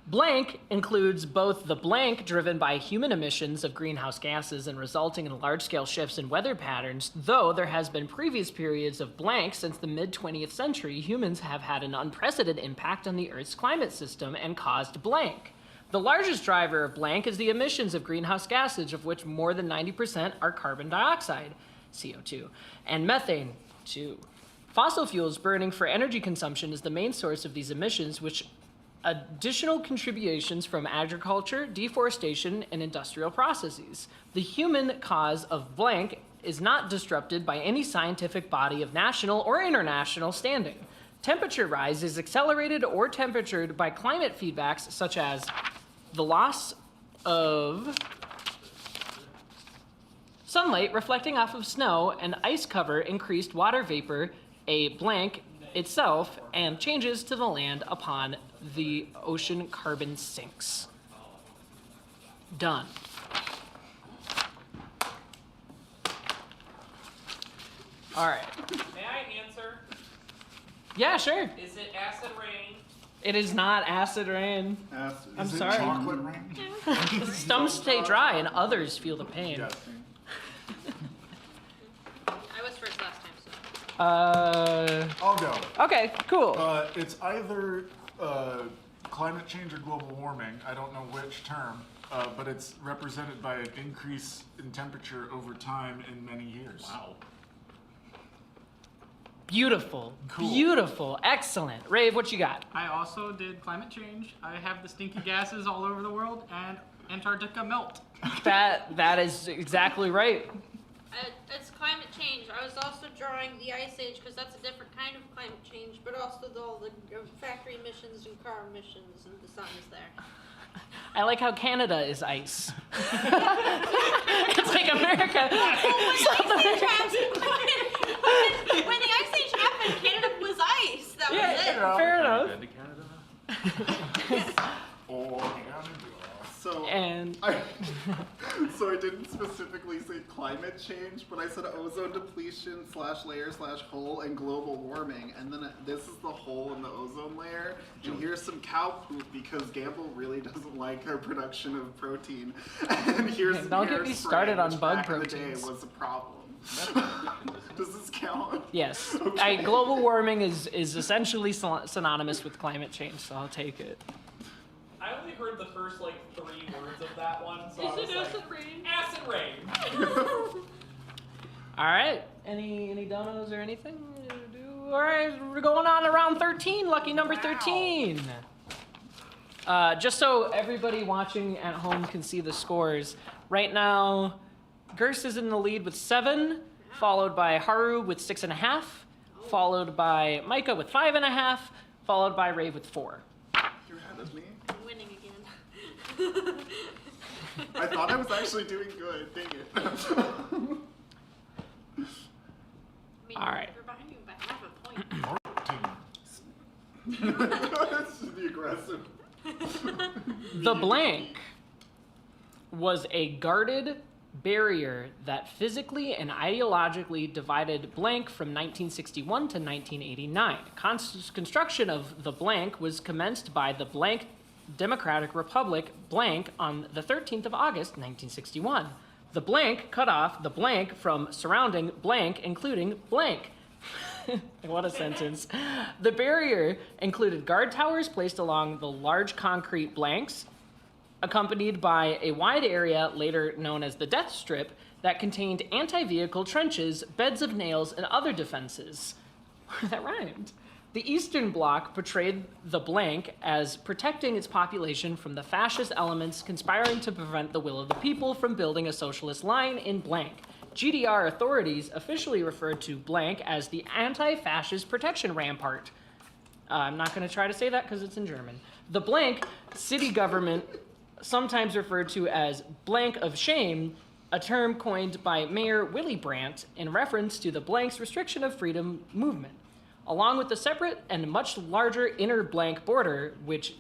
blank includes both the blank driven by human emissions of greenhouse gases and resulting in large-scale shifts in weather patterns, though there has been previous periods of blank since the mid-20th century. Humans have had an unprecedented impact on the Earth's climate system and caused blank. The largest driver of blank is the emissions of greenhouse gases, of which more than 90% are carbon dioxide, CO2, and methane, 2. Fossil fuels burning for energy consumption is the main source of these emissions, which additional contributions from agriculture, deforestation, and industrial processes. The human cause of blank is not disrupted by any scientific body of national or international standing. Temperature rise is accelerated or temperatured by climate feedbacks such as the loss of sunlight reflecting off of snow and ice cover, increased water vapor, a blank itself, and changes to the land upon the ocean carbon sinks. Done. All right. May I answer? Yeah, sure. Is it acid rain? It is not acid rain. Acid. I'm Is it sorry. chocolate rain? Some stay dry and others feel the pain. Yes. I was first last time, so. I'll go. Okay, cool. It's either climate change or global warming. I don't know which term, but it's represented by an increase in temperature over time in many years. Wow. Beautiful. Cool. Beautiful. Excellent. Rave, what you got? I also did climate change. I have the stinky gases all over the world and Antarctica melt. That is exactly right. It's climate change. I was also drawing the Ice Age because that's a different kind of climate change, but also all the factory emissions and car emissions, and the sun is there. I like how Canada is ice. It's like America. South America. When the Ice Age happened, Canada was ice. That was it. Fair enough. So And so I didn't specifically say climate change, but I said ozone depletion /layer/hole and global warming, and then this is the hole in the ozone layer, and here's some cow poop because Gamble really doesn't like our production of protein, and here's some Don't get me hairspray, started on which bug back in the proteins. day was a problem. Does this count? yes, Okay. global warming is essentially synonymous with climate change, so I'll take it. I only heard the first like 3 words of that one, so I Is was it like, acid rain? acid rain. All right. Any donos or anything? All right, we're going on to round 13. Lucky number 13. Just so everybody watching at home can see the scores, right now, Gerst is in the lead with 7, followed by Haru with 6.5, followed by Micah with 5.5, followed by Rave with 4. You're ahead of me. I'm winning again. I thought I was actually doing good. Dang it. I mean, All right. You're behind me by half a point. That's just the aggressive. The blank was a guarded barrier that physically and ideologically divided blank from 1961 to 1989. Construction of the blank was commenced by the blank Democratic Republic blank on the 13th of August, 1961. The blank cut off the blank from surrounding blank, including blank. What a sentence. The barrier included guard towers placed along the large concrete blanks, accompanied by a wide area, later known as the Death Strip, that contained anti-vehicle trenches, beds of nails, and other defenses. That rhymed. The Eastern Bloc portrayed the blank as protecting its population from the fascist elements conspiring to prevent the will of the people from building a socialist line in blank. GDR authorities officially referred to blank as the anti-fascist protection rampart. I'm not going to try to say that because it's in German. The blank city government, sometimes referred to as blank of shame, a term coined by Mayor Willy Brandt in reference to the blank's restriction of freedom movement, along with the separate and much larger inner blank border, which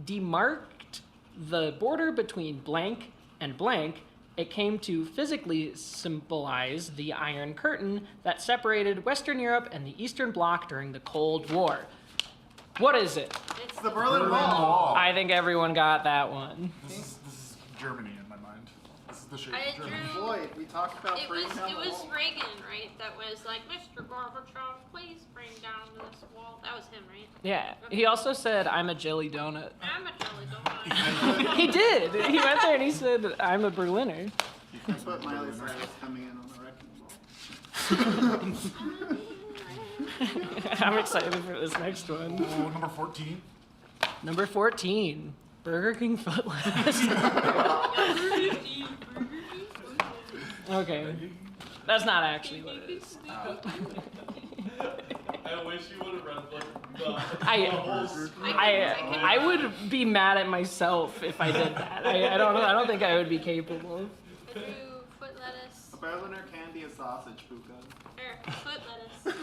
demarked the border between blank and blank. It came to physically symbolize the Iron Curtain that separated Western Europe and the Eastern Bloc during the Cold War. What is it? It's The Berlin Wall. I think everyone got that one. This is Germany in my mind. This is the shape I of Germany. drew. Floyd, we talked about It bringing down the was wall. Reagan, right? That was like, Mr. Gorbachev, please bring down this wall. That was him, right? Yeah. He also said, I'm a jelly donut. I'm a jelly donut. He did. He went there and he said, I'm a Berliner. That's what Miley Cyrus coming in on the wrecking ball. I'm excited for this next one. Oh, number 14. Number 14, Burger King foot lettuce. Okay. That's not actually what it is. I wish you would have read the I would be mad at myself if I did that. I don't think I would be capable. I drew foot lettuce. A Berliner can be a sausage, Puka. Or foot lettuce.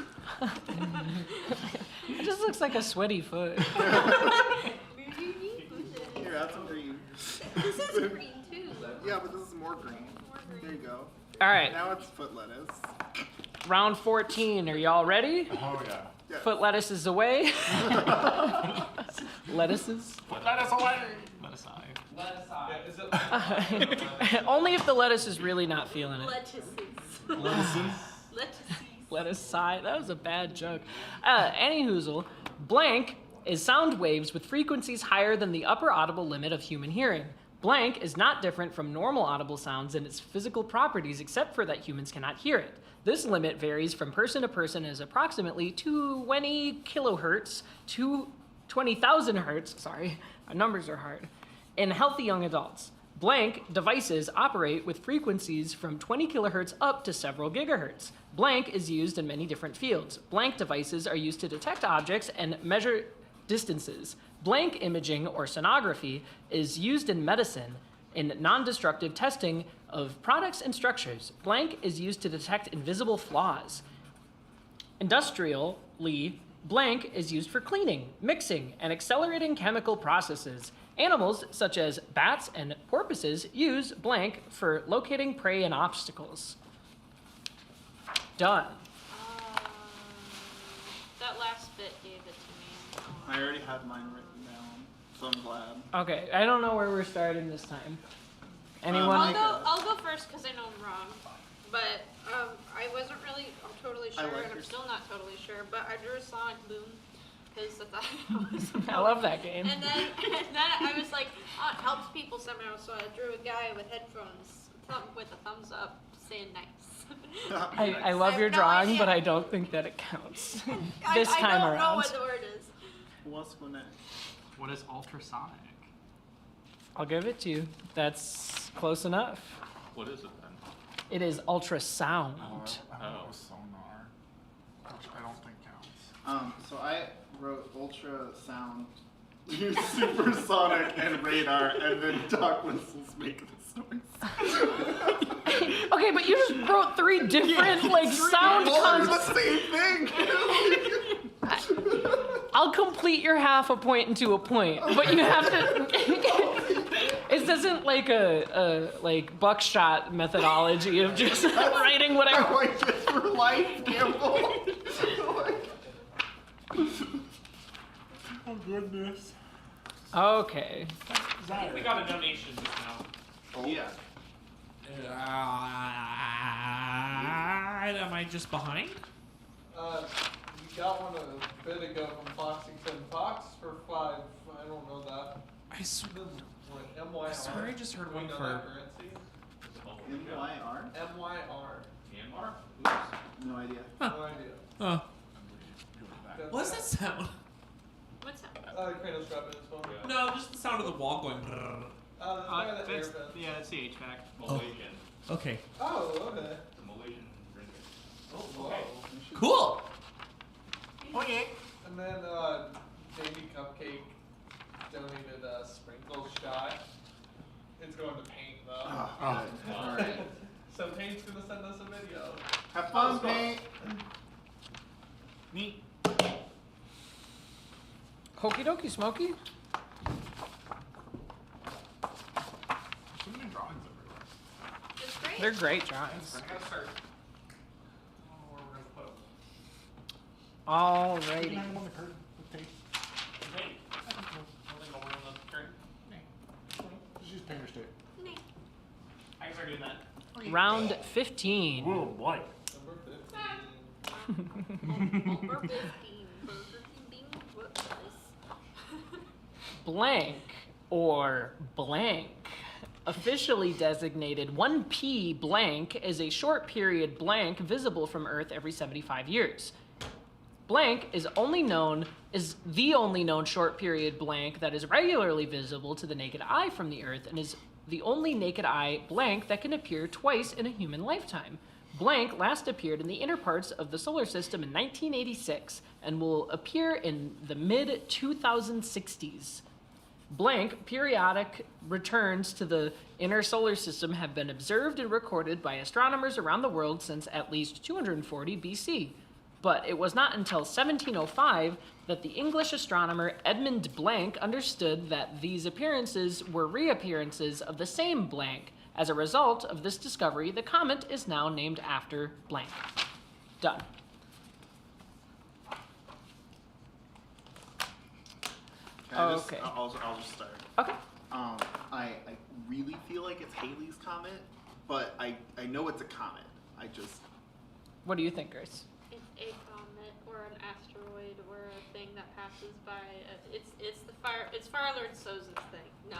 It just looks like a sweaty foot. Here, add some green. This is green too. Yeah, but this is more green. There you go. All right, Now it's foot lettuce. round 14. Are y'all ready? Oh, yeah. Yes. Foot lettuces away. Lettuces. Let us away. Let aside. Yeah, is it Only if the lettuce is really not feeling it. Lettuces. Lettuces. Lettuces. Lettuce side. That was a bad joke. Anyhoozle, blank is sound waves with frequencies higher than the upper audible limit of human hearing. Blank is not different from normal audible sounds in its physical properties except for that humans cannot hear it. This limit varies from person to person and is approximately 20 kilohertz to 20,000 hertz, sorry, our numbers are hard, in healthy young adults. Blank devices operate with frequencies from 20 kilohertz up to several gigahertz. Blank is used in many different fields. Blank devices are used to detect objects and measure distances. Blank imaging or sonography is used in medicine in non-destructive testing of products and structures. Blank is used to detect invisible flaws. Industrially, blank is used for cleaning, mixing, and accelerating chemical processes. Animals, such as bats and porpoises, use blank for locating prey and obstacles. Done. That last bit gave it to me. I already had mine written down, so I'm glad. Okay, I don't know where we're starting this time. Anyone? I'll go first because I know I'm wrong. But I wasn't really totally I sure, like and I'm yours. still not totally sure. But I drew a Sonic Boom because I thought it was I love that game. And then I was like, oh, it helps people somehow. So I drew a guy with headphones, with a thumbs up, saying nice. I love your no drawing, idea. but I don't think that it counts this I time don't know around. what the word is. What's going next? What is ultrasonic? I'll give it to you. That's close enough. What is it then? It is ultrasound. I don't know sonar, which I don't think counts. So I wrote ultrasound, use supersonic and radar, and then dog whistles make this noise. Okay, but you just wrote three different sound Well, concepts. it's the same thing. I'll complete your half a point into a point, but you have to. This isn't like a buckshot methodology of just writing whatever. I like this for life, Campbell. Oh, goodness. Okay. I think we got a donation just now. Yeah. Am I just behind? You got one a bit ago from Foxington Fox for 5. I don't know that. I swear MYR. I just heard Do we one know for. that currency? MYR? MYR. Myanmar? No idea. No idea. Oh. What does that sound? What's that? Kratos dropped it as well. No, just the sound of the wall going. brrr. That's probably the air vent. Yeah, that's the HVAC. Malaysian. Okay. Oh, okay. The Malaysian ringgit. Oh, wow. Cool. Okay. And then Jamie Cupcake donated a sprinkle shot. It's going to Paint though. Alright. So Paint's gonna send us a video. Have fun, Paint. Neat. Hokey dokey smoky. So many drawings everywhere. It's great. They're great drawings. I gotta start. Oh, where we're gonna put them. Alrighty. Can I have one on the curtain with tape? turn in that. Round 15. Whoa, boy. Number 15. What is Blank or blank. Officially designated 1p blank is a short period blank visible from Earth every 75 years. Blank is the only known short period blank that is regularly visible to the naked eye from the Earth and is the only naked eye blank that can appear twice in a human lifetime. Blank last appeared in the inner parts of the solar system in 1986 and will appear in the mid-2060s. Blank periodic returns to the inner solar system have been observed and recorded by astronomers around the world since at least 240 BC. But it was not until 1705 that the English astronomer Edmund Blank understood that these appearances were reappearances of the same blank. As a result of this discovery, the comet is now named after blank. Done. Okay. I'll just start. Okay. I really feel like it's Halley's Comet, but I know it's a comet. What do you think, Grace? It's a comet or an asteroid or a thing that passes by. It's Fire Lord Sozin's thing. No.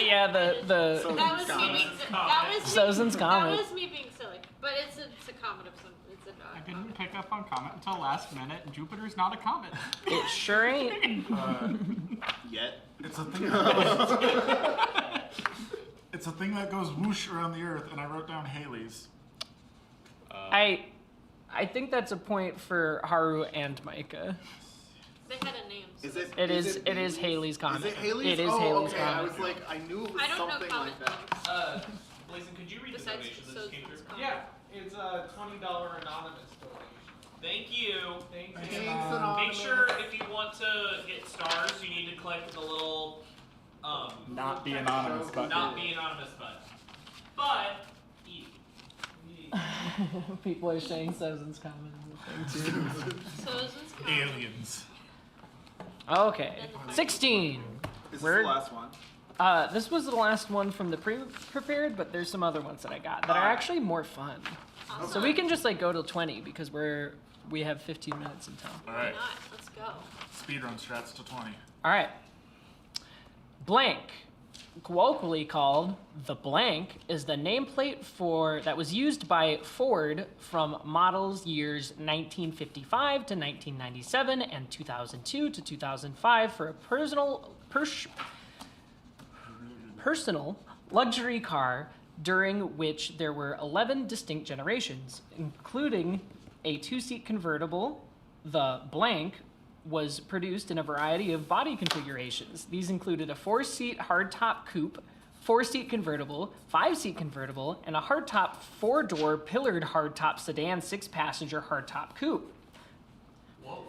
yeah. The Sozin's Sozin's comet. That was me being silly, but it's a comet of some. It's a. I didn't pick up on comet until last minute. Jupiter's not a comet. It sure ain't. Yet. It's a thing. It's a thing that goes whoosh around the Earth, and I wrote down Halley's. I think that's a point for Haru and Micah. They had a name. So It is Halley's comet. Is it Halley's? It is Halley's okay. comet. I was like, I knew it was I don't know something comet like that. names. Blazin, could you read the Besides donation that just came Sozin's through? comet. Yeah, it's a $20 anonymous donation. Thank you. Thank Thanks, you. Anonymous. Make sure if you want to get stars, you need to click the little Not be anonymous, but not be anonymous button. But People are saying Sozin's comet is a thing too. Sozin's comet. aliens. Okay. 16. This Word. is the last one. This was the last one from the pre-prepared, but there's some other ones that I got that are actually more fun. Awesome. So we can just like go till 20 because we have 15 minutes until. Why All right. not? Let's go. Speedrun strats to 20. All right. Blank, colloquially called the blank, is the nameplate that was used by Ford from models years 1955 to 1997 and 2002 to 2005 for a personal luxury car during which there were 11 distinct generations, including a two-seat convertible. The blank was produced in a variety of body configurations. These included a 4-seat hardtop coupe, 4-seat convertible, 5-seat convertible, and a hardtop 4-door pillared hardtop sedan 6-passenger hardtop coupe. whoa.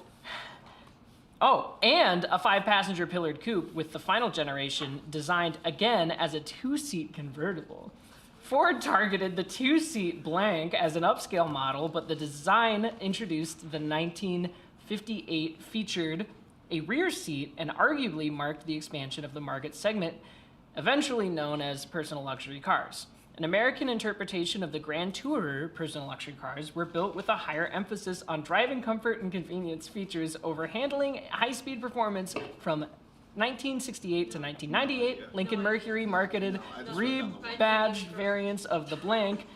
Oh, and a 5-passenger pillared coupe with the final generation designed again as a 2-seat convertible. Ford targeted the 2-seat blank as an upscale model, but the design introduced the 1958 featured a rear seat and arguably marked the expansion of the market segment, eventually known as personal luxury cars. An American interpretation of the Grand Tourer personal luxury cars were built with a higher emphasis on driving comfort and convenience features over handling high-speed performance. From 1968 to 1998, Lincoln Mercury marketed rebadged variants of the blank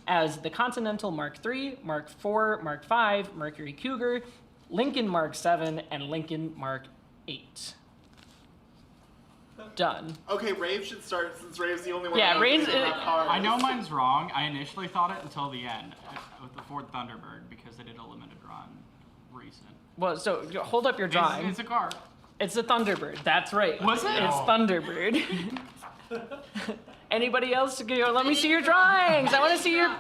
as the Continental Mark III, Mark IV, Mark V, Mercury Cougar, Lincoln Mark VII, and Lincoln Mark VIII. Done. Okay, Rave should start since Rave's the only one. Yeah, that Rave's- knows about cars. I know mine's wrong. I initially thought it until the end with the Ford Thunderbird because they did a limited run recent. Well, so hold up your drawing. It's a car. It's a Thunderbird. That's right. Was it? It's Oh. Thunderbird. Anybody else? Go, let me see your drawings. I want to see your.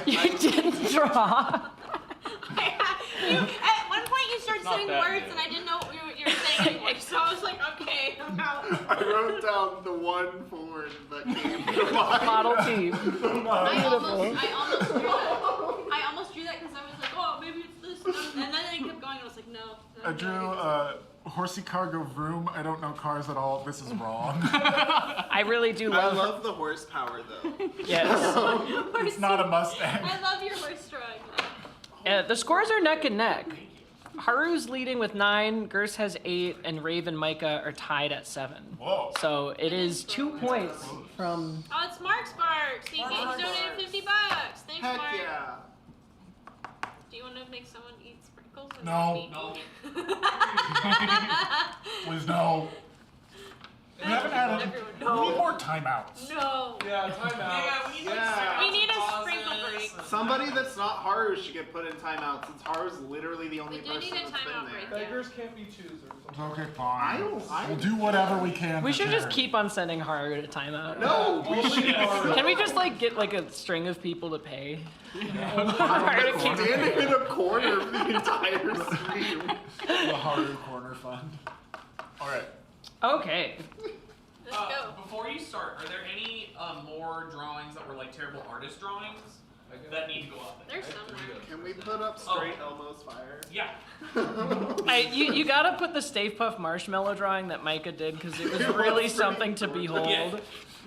You didn't draw. At one point you started Not saying that words new. and I didn't know what you were saying anymore, so I was like, okay, I'm out. I wrote down the one Ford that came to mind. Model T. I almost drew that because I was like, oh, maybe it's this. And then it kept going and I was like, like, no. I drew horsey cargo vroom. I don't know cars at all. This is wrong. I really do I love. love the horsepower though. Yes. It's not a Mustang. I love your horse drawing. The scores are neck and neck. Haru's leading with 9, Gers has 8, and Rave and Micah are tied at 7. Whoa. So it is 2 points from. Oh, it's Mark Sparks. He donated $50. Thanks, Heck Mark. yeah. Do you want to make someone eat sprinkles? Or No. me? No. Please no. We haven't had it. Everyone, We no. need more timeouts. No. Yeah, time out. Yeah, we need like Yeah. second We need a pauses sprinkle break. and- Somebody that's not Haru should get put in timeout since Haru's literally the only We do person need a that's been timeout there. break. Beggars can't be choosers. Okay, fine. I We'll do whatever we can. We for should just charity. keep on sending Haru to timeout. No, we should. Can we just like get like a string of people to pay? Haru to keep- Standing in a corner of the entire stream. The Haru Corner Fund. All right. Okay. Let's go. Before you start, are there any more drawings that were like terrible artist drawings that need to go up there? There's somewhere. Can we put up straight Elmo's fire? Yeah. You gotta put the Stave Puff Marshmallow drawing that Micah did because it was really something to behold. Yeah.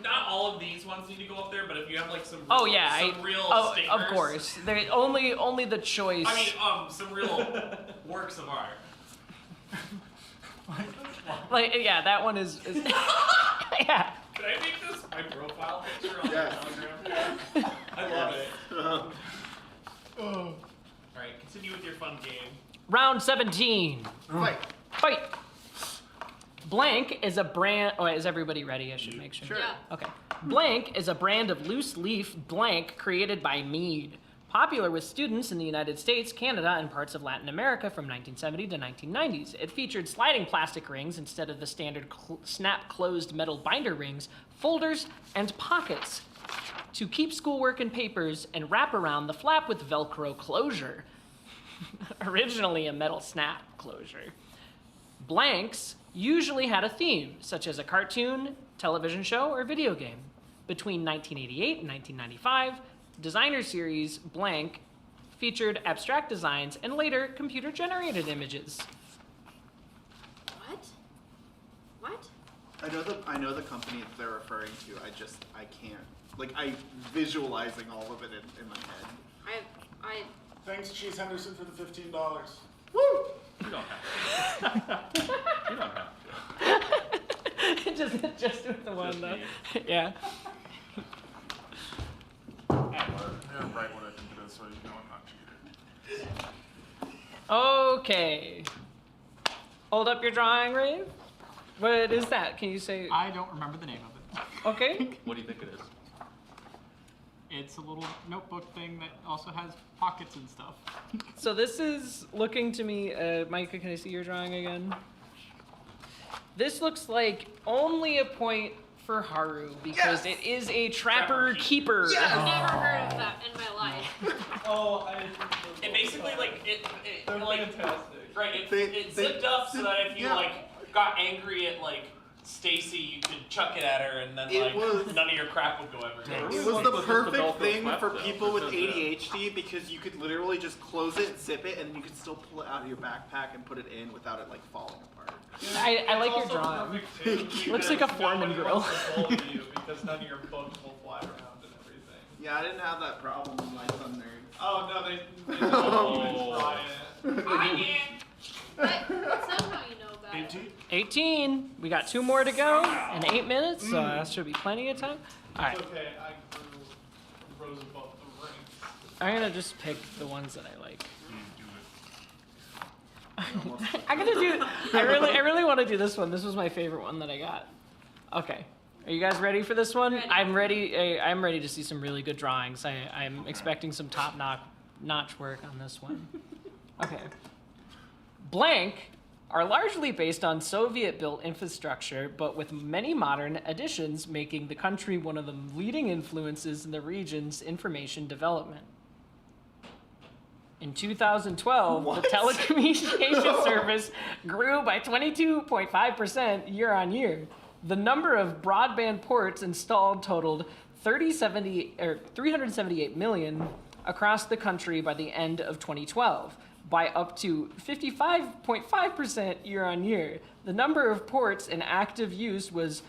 Not all of these ones need to go up there, but if you have like some real, Oh yeah, some real of stinkers. course. There only the choice. I mean, some real works of art. like yeah, that one is yeah. Can I make this my profile picture on Yes. the Telegram? I love it. Alright, continue with your fun game. Round 17. Wait. Fight. Blank is a brand. Oh, is everybody ready? I should make sure. Sure. Yeah. Okay. Blank is a brand of loose leaf blank created by Mead. Popular with students in the United States, Canada, and parts of Latin America from 1970 to 1990s. It featured sliding plastic rings instead of the standard snap-closed metal binder rings, folders, and pockets to keep schoolwork and papers and wrap around the flap with Velcro closure. Originally a metal snap closure. Blanks usually had a theme, such as a cartoon, television show, or video game. Between 1988 and 1995, designer series Blank featured abstract designs and later computer-generated images. What? What? I know the company that they're referring to. I can't. Like I visualizing all of it in my head. I. Thanks, Cheese Henderson, for the $15. Woo! You don't have to. You don't have to. just with the one though. Yeah. Yeah, right what I think it is, so you know I'm not cheating. Okay. Hold up your drawing, Rave. What is that? Can you say? I don't remember the name of it. Okay. What do you think it is? It's a little notebook thing that also has pockets and stuff. So this is looking to me, Micah, can I see your drawing again? This looks like only a point for Haru because it is a trapper keeper. I've never heard of that in my life. Oh, It basically like it They're like fantastic. right. It They- zipped up so that if you yeah. like got angry at like Stacy, you could chuck it at her, and then It like was- none of your crap would go ever. It down. was the perfect thing for people with ADHD because you could literally just close it, zip it, and you could still pull it out of your backpack and put it in without it like falling apart. I like your drawing. Looks like a Foreman grill. You because none of your books will fly around and everything. Yeah, I didn't have that problem in my Sun Nerd. Oh no, they Oh. try it. I did. But somehow you know about it. 18. We got 2 more to go in 8 minutes, so that should be plenty of time. All right. It's okay, I grew rose above the ring. I'm gonna just pick the ones that I like. Do it. I'm gonna do. I really want to do this one. This was my favorite one that I got. Okay, are you guys ready for this one? Ready. I'm ready. I'm ready to see some really good drawings. I'm expecting some top-notch work on this one. Okay. Blank are largely based on Soviet-built infrastructure, but with many modern additions, making the country one of the leading influences in the region's information development. In 2012, the telecommunication service grew by 22.5% year on year. The number of broadband ports installed totaled 378 million across the country by the end of 2012. by up to 55.5% year on year. The number of ports in active use was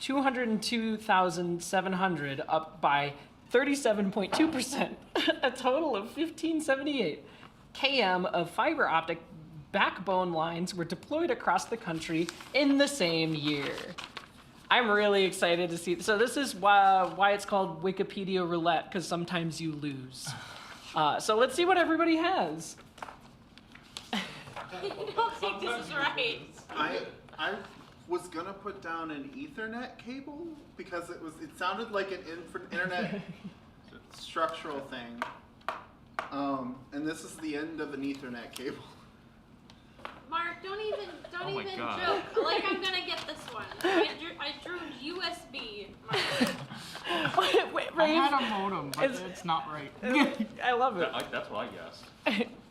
202,700, up by 37.2%, a total of 1578 km of fiber optic backbone lines were deployed across the country in the same year. I'm really excited to see. So this is why it's called Wikipedia Roulette, because sometimes you lose. So let's see what everybody has. I don't think this is right. I was gonna put down an Ethernet cable because it sounded like an internet structural thing. And this is the end of an Ethernet cable. Mark, don't even God. joke. Like I'm gonna get this one. I drew USB. Mark. Wait, I Rafe, had a modem, but it's not right. I love it. That's what I guessed.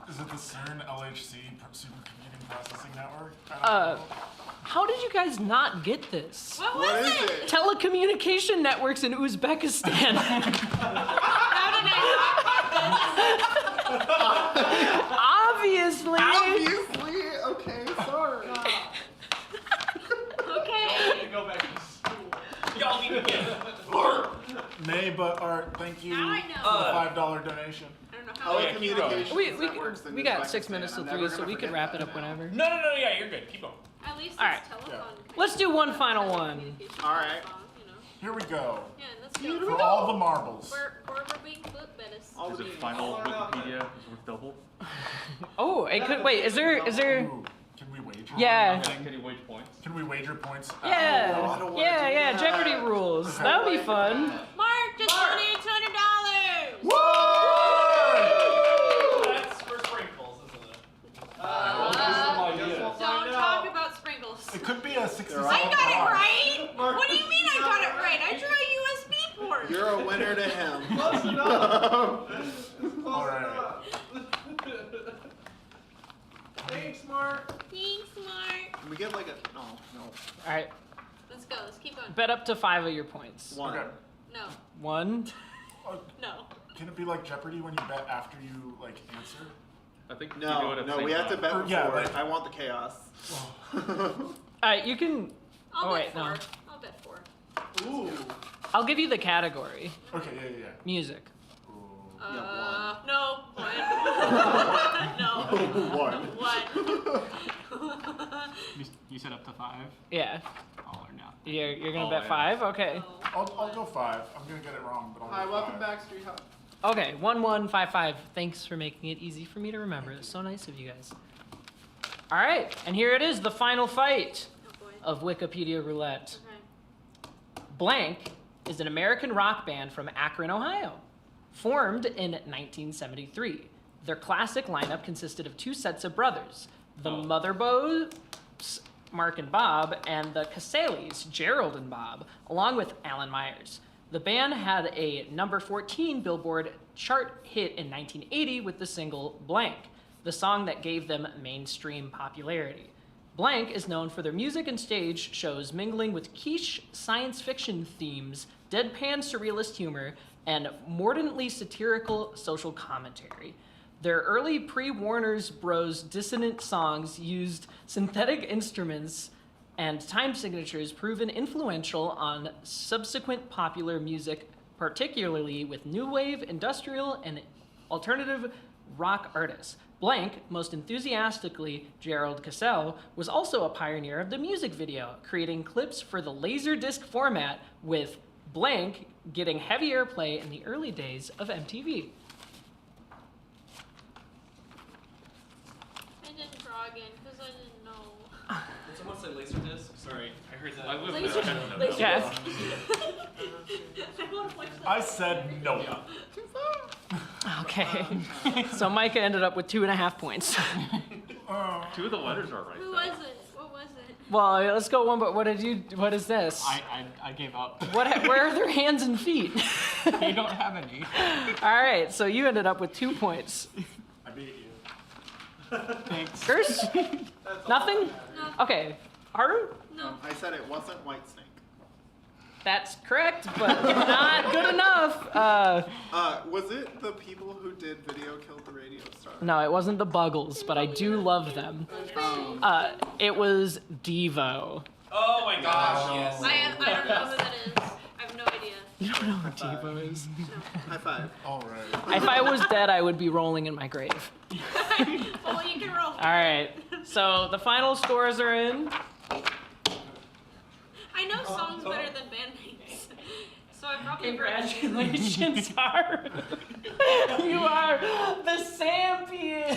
Is it the CERN LHC Supercomputing Processing Network? I don't know. How did you guys not get this? What What was is it? it? Telecommunication networks in Uzbekistan. How did I not Obviously. Obviously, okay, sorry. Okay. Go back to school. Y'all need to get Nay, but Art, thank you Now I for know. the $5 donation. I don't know how. Telecommunications We networks in got Uzbekistan. 6 minutes till I'm 3, never so gonna we could forget wrap that it up now. whenever. No, yeah, you're good. Keep going. At least it's All right. telephone. Let's do one final one. All right. You know. Here we go. Yeah, let's go. For all the marbles. We're being book menace. All Is the it meetings. final Wikipedia is worth double? Oh, it could wait. Is there? Ooh, can we wager? Yeah. Can you wage points? Can we wager points? I Yeah. don't wanna do Yeah. that. Jeopardy rules. That would be fun. Mark just donated $200. That's for sprinkles, isn't it? Don't talk about sprinkles. It could be a 60 They're I second got it pause. right. What do you mean I got it right? I drew a USB port. You're a winner to him. Close enough. All right. Thanks, Mark. Thanks, Mark. Can we get like a no. All right. Let's go. Let's keep going. Bet up to 5 of your points. One. Okay. No. 1. No. Can it be like Jeopardy when you bet after you like answer? I think you do it No, at the no, same we have to time. bet Or- before. yeah, like- I want the chaos. You can. I'll Oh, bet wait, no. 4. I'll bet 4. Ooh. I'll give you the category. Okay, yeah. Music. Ooh. No. 1. No. One. 1. You said up to 5? Yeah. All or nothing. You're gonna Oh, bet yeah. 5. Okay. I'll go 5. I'm gonna get it wrong, but I'll Hi, go welcome 5. back, Street Hop. Okay. 1-1-5-5. Thanks for making it easy for me to remember. It's so nice of you guys. All right, and here it is, the final fight Oh boy. of Wikipedia Roulette. Okay. Blank is an American rock band from Akron, Ohio, formed in 1973. Their classic lineup consisted of 2 sets of brothers, the Motherbows, Mark and Bob, and the Casales, Gerald and Bob, along with Alan Myers. The band had a number 14 Billboard chart hit in 1980 with the single Blank, the song that gave them mainstream popularity. Blank is known for their music and stage shows mingling with quiche science fiction themes, deadpan surrealist humor, and mordantly satirical social commentary. Their early pre-Warner's Bros. Dissonant songs used synthetic instruments and time signatures proven influential on subsequent popular music, particularly with new wave, industrial, and alternative rock artists. Blank, most enthusiastically Gerald Cassell, was also a pioneer of the music video, creating clips for the Laserdisc format, with Blank getting heavy airplay in the early days of MTV. I didn't draw again because I didn't know. Did someone say Laserdisc? Sorry, I heard that. I was Laser- laser- Yeah. I wanna flex that. I said no. Okay. So Micah ended up with 2.5 points. 2 of the letters are right. Who though. was it? What was it? Well, let's go one, but what is this? I gave up. Where are their hands and feet? You don't have any. All right, so you ended up with 2 points. I beat you. Thanks. Curse? Nothing? No. Okay. Haru? No. I said it wasn't Whitesnake. That's correct, but not good enough. Was it the people who did Video Killed the Radio Star? No, it wasn't the Buggles, but I do love them. It was Devo. Oh my gosh, yes. I don't know who that is. I have no idea. You don't know who Devo is? High five. All right. If I was dead, I would be rolling in my grave. Well, you can roll. All right, so the final scores are in. I know songs better than band names. So I probably Congratulations, Har. You are the champion.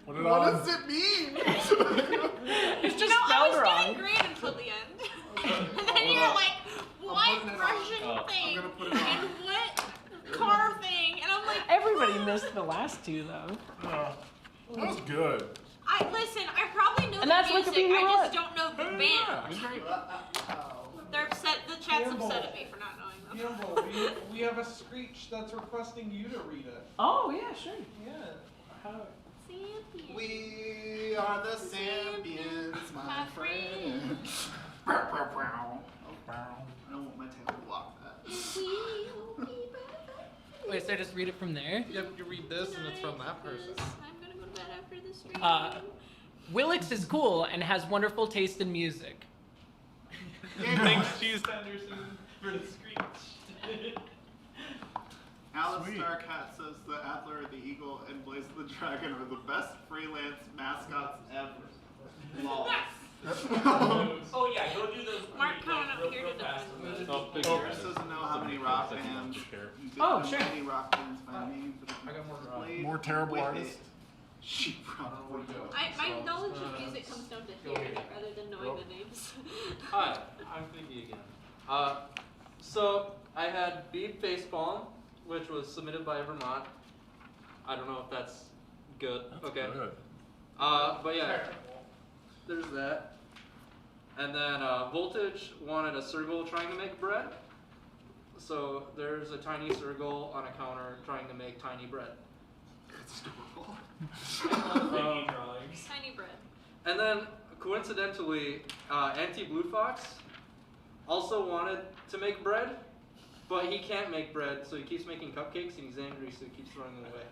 What What does it mean? It's just I spelled was wrong. doing great until the end. And then you're like, what putting it on. Russian thing? gonna put it on. And what car thing? And I'm like, Everybody missed the last two, though. That was good. listen, I probably know And the that's music, Wikipedia I Roulette. just don't know the band. They're upset, the chat's upset at me for not knowing them. Campbell, we have a screech that's requesting you to read it. Oh, yeah, sure. Yeah. How? We are the Zambians, my friend. I don't want my tail to block that. Wait, so I just read it from there? You have to read this, and it's from that person. I'm gonna go to bed after this stream. Willix is cool and has wonderful taste in music. Thanks, Cheese Henderson, for the screech. Alice Sweet. Starcat says the Adler, the Eagle, and Blaze the Dragon are the best freelance mascots ever. Lol. Oh yeah, go do those. Mark coming up here to fast. defend. Chris doesn't know how many rock bands. You could Oh, know sure. many rock bands by name, but if you I got more played More terrible with artists? it, she probably would. My knowledge of music comes down to hearing it rather than knowing the names. Hi, I'm Figgy again. So I had Beat Facepalm, which was submitted by Vermont. I don't know if that's good. Okay. Good. But yeah, there's that. And then Voltage wanted a Sergal trying to make bread. So there's a tiny Sergal on a counter trying to make tiny bread. That's adorable. Tiny bread. And then coincidentally, Anti-Blue Fox also wanted to make bread, but he can't make bread, so he keeps making cupcakes and he's angry, so he keeps throwing them away.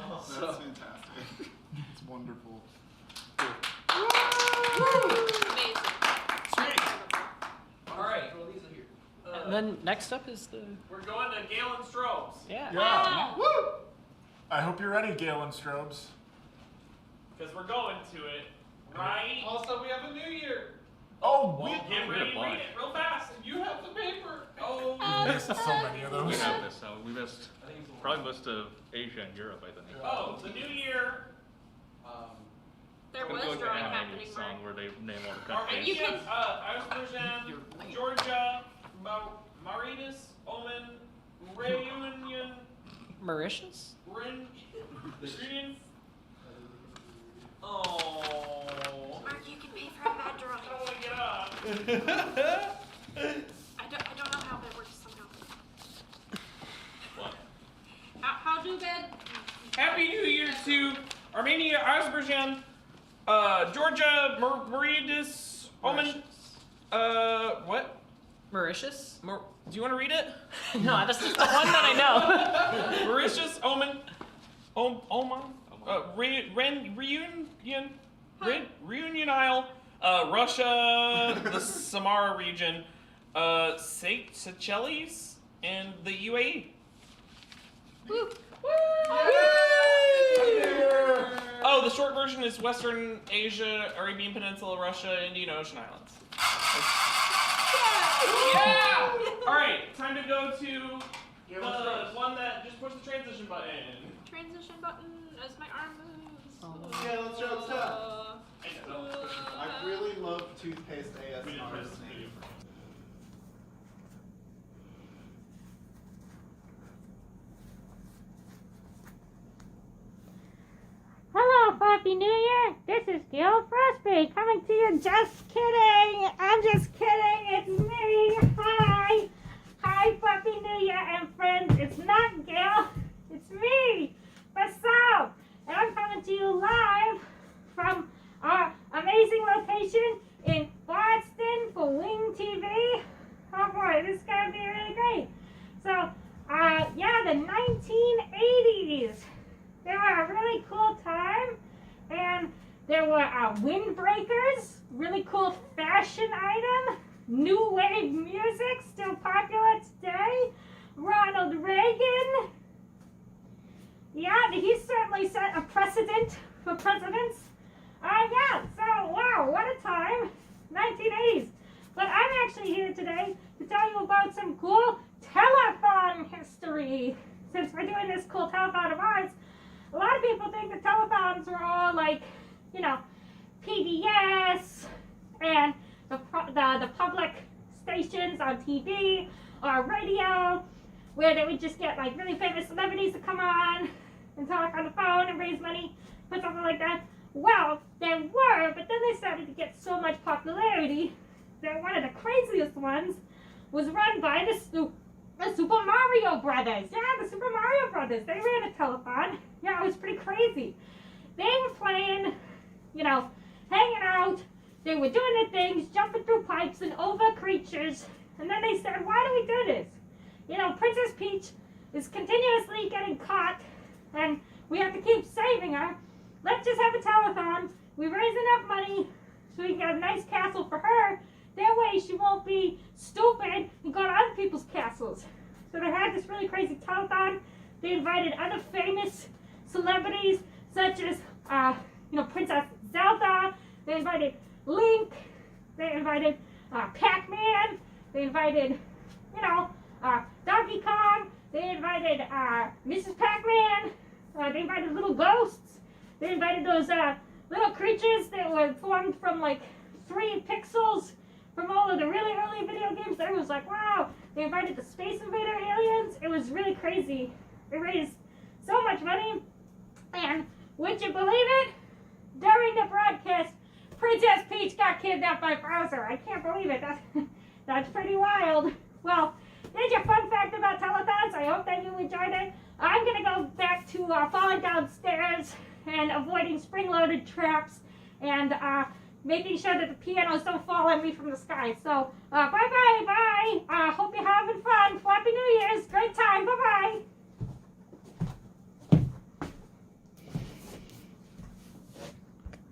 That's So- fantastic. It's wonderful. Amazing. All right. And then next up is the... We're going to Galen Strobes. Yeah. Yeah. Woo! I hope you're ready, Galen Strobes. Because we're going to it, right? Also, we have a New Year. Oh, we Get ready to read it real fast. You have the paper. Oh. missed so many of We those. have this. We missed probably most of Asia and Europe, I think. Oh, the New Year. There Gonna was go with the drawing animated happening, song Mark. where they name all the Armenia, countries. You can- Azerbaijan, Georgia, Mauritius, Oman, Reunion, Mauritius? Reunion. Oh. Mark, you can pay for a bad drawing. I don't want to get up. I don't know how that works somehow. What? How do bad? Happy New Year to Armenia, Azerbaijan, Georgia, Mauritius, Oman. What? Mauritius? Do you want to read it? No, that's just the one that I know. Mauritius, Oman, Oman, Reunion Isle, Russia, the Samara region, Seychelles, and the UAE. Woo. Oh, the short version is Western Asia, Arabian Peninsula, Russia, Indian Ocean Islands. Yeah! Alright, time to go to the one that just push the transition button. Transition button as my arm moves. Yeah, let's show stuff. I know. I really love toothpaste ASMR. Hello, Flappy New Year. This is Gail Frostby coming to you. Just kidding. I'm just kidding. It's me. Hi. Hi, Flappy New Year and friends. It's not Gail. It's me, Basal. And I'm coming to you live from our amazing location 1980s. They were a really cool time, and there were windbreakers, really cool fashion item, new wave music, still popular today, Ronald Reagan. Yeah, he certainly set a precedent for presidents. Yeah, so wow, what a time, 1980s. But I'm actually here today to tell you about some cool telethon history. Since we're doing this cool telethon of ours, a lot of people think the telethons are all like, you know, PBS and the public stations on TV or radio, where they would just get like really famous celebrities to come on and talk on the phone and raise money for something like that. Well, there were, but then they started to get so much popularity that one of the craziest ones was run by the Super Mario Brothers. Yeah, the Super Mario Brothers. They ran a telethon. Yeah, it was pretty crazy. They were playing, you know, hanging out. They were doing their things, jumping through pipes and over creatures. And then they said, why do we do this? You know, Princess Peach is continuously getting caught, and we have to keep saving her. Let's just have a telethon. We raise enough money so we can get a nice castle for her. That way she won't be stupid and go to other people's castles. So they had this really crazy telethon. They invited other famous celebrities such as, you know, Princess Zelda. They invited Link. They invited Pac-Man. They invited, you know, Donkey Kong. They invited Mrs. Pac-Man. They invited little ghosts. They invited those little creatures that were formed from like 3 pixels from all of the really early video games. That was like, wow. They invited the Space Invader aliens. It was really crazy. They raised so much money. And would you believe it? During the broadcast, Princess Peach got kidnapped by Bowser. I can't believe it. That's pretty wild. Well, there's your fun fact about telethons. I hope that you enjoyed it. I'm going to go back to falling downstairs and avoiding spring-loaded traps and making sure that the pianos don't fall on me from the sky. So, bye-bye, bye. Hope you're having fun. Flappy New Year's. Great time. Bye-bye.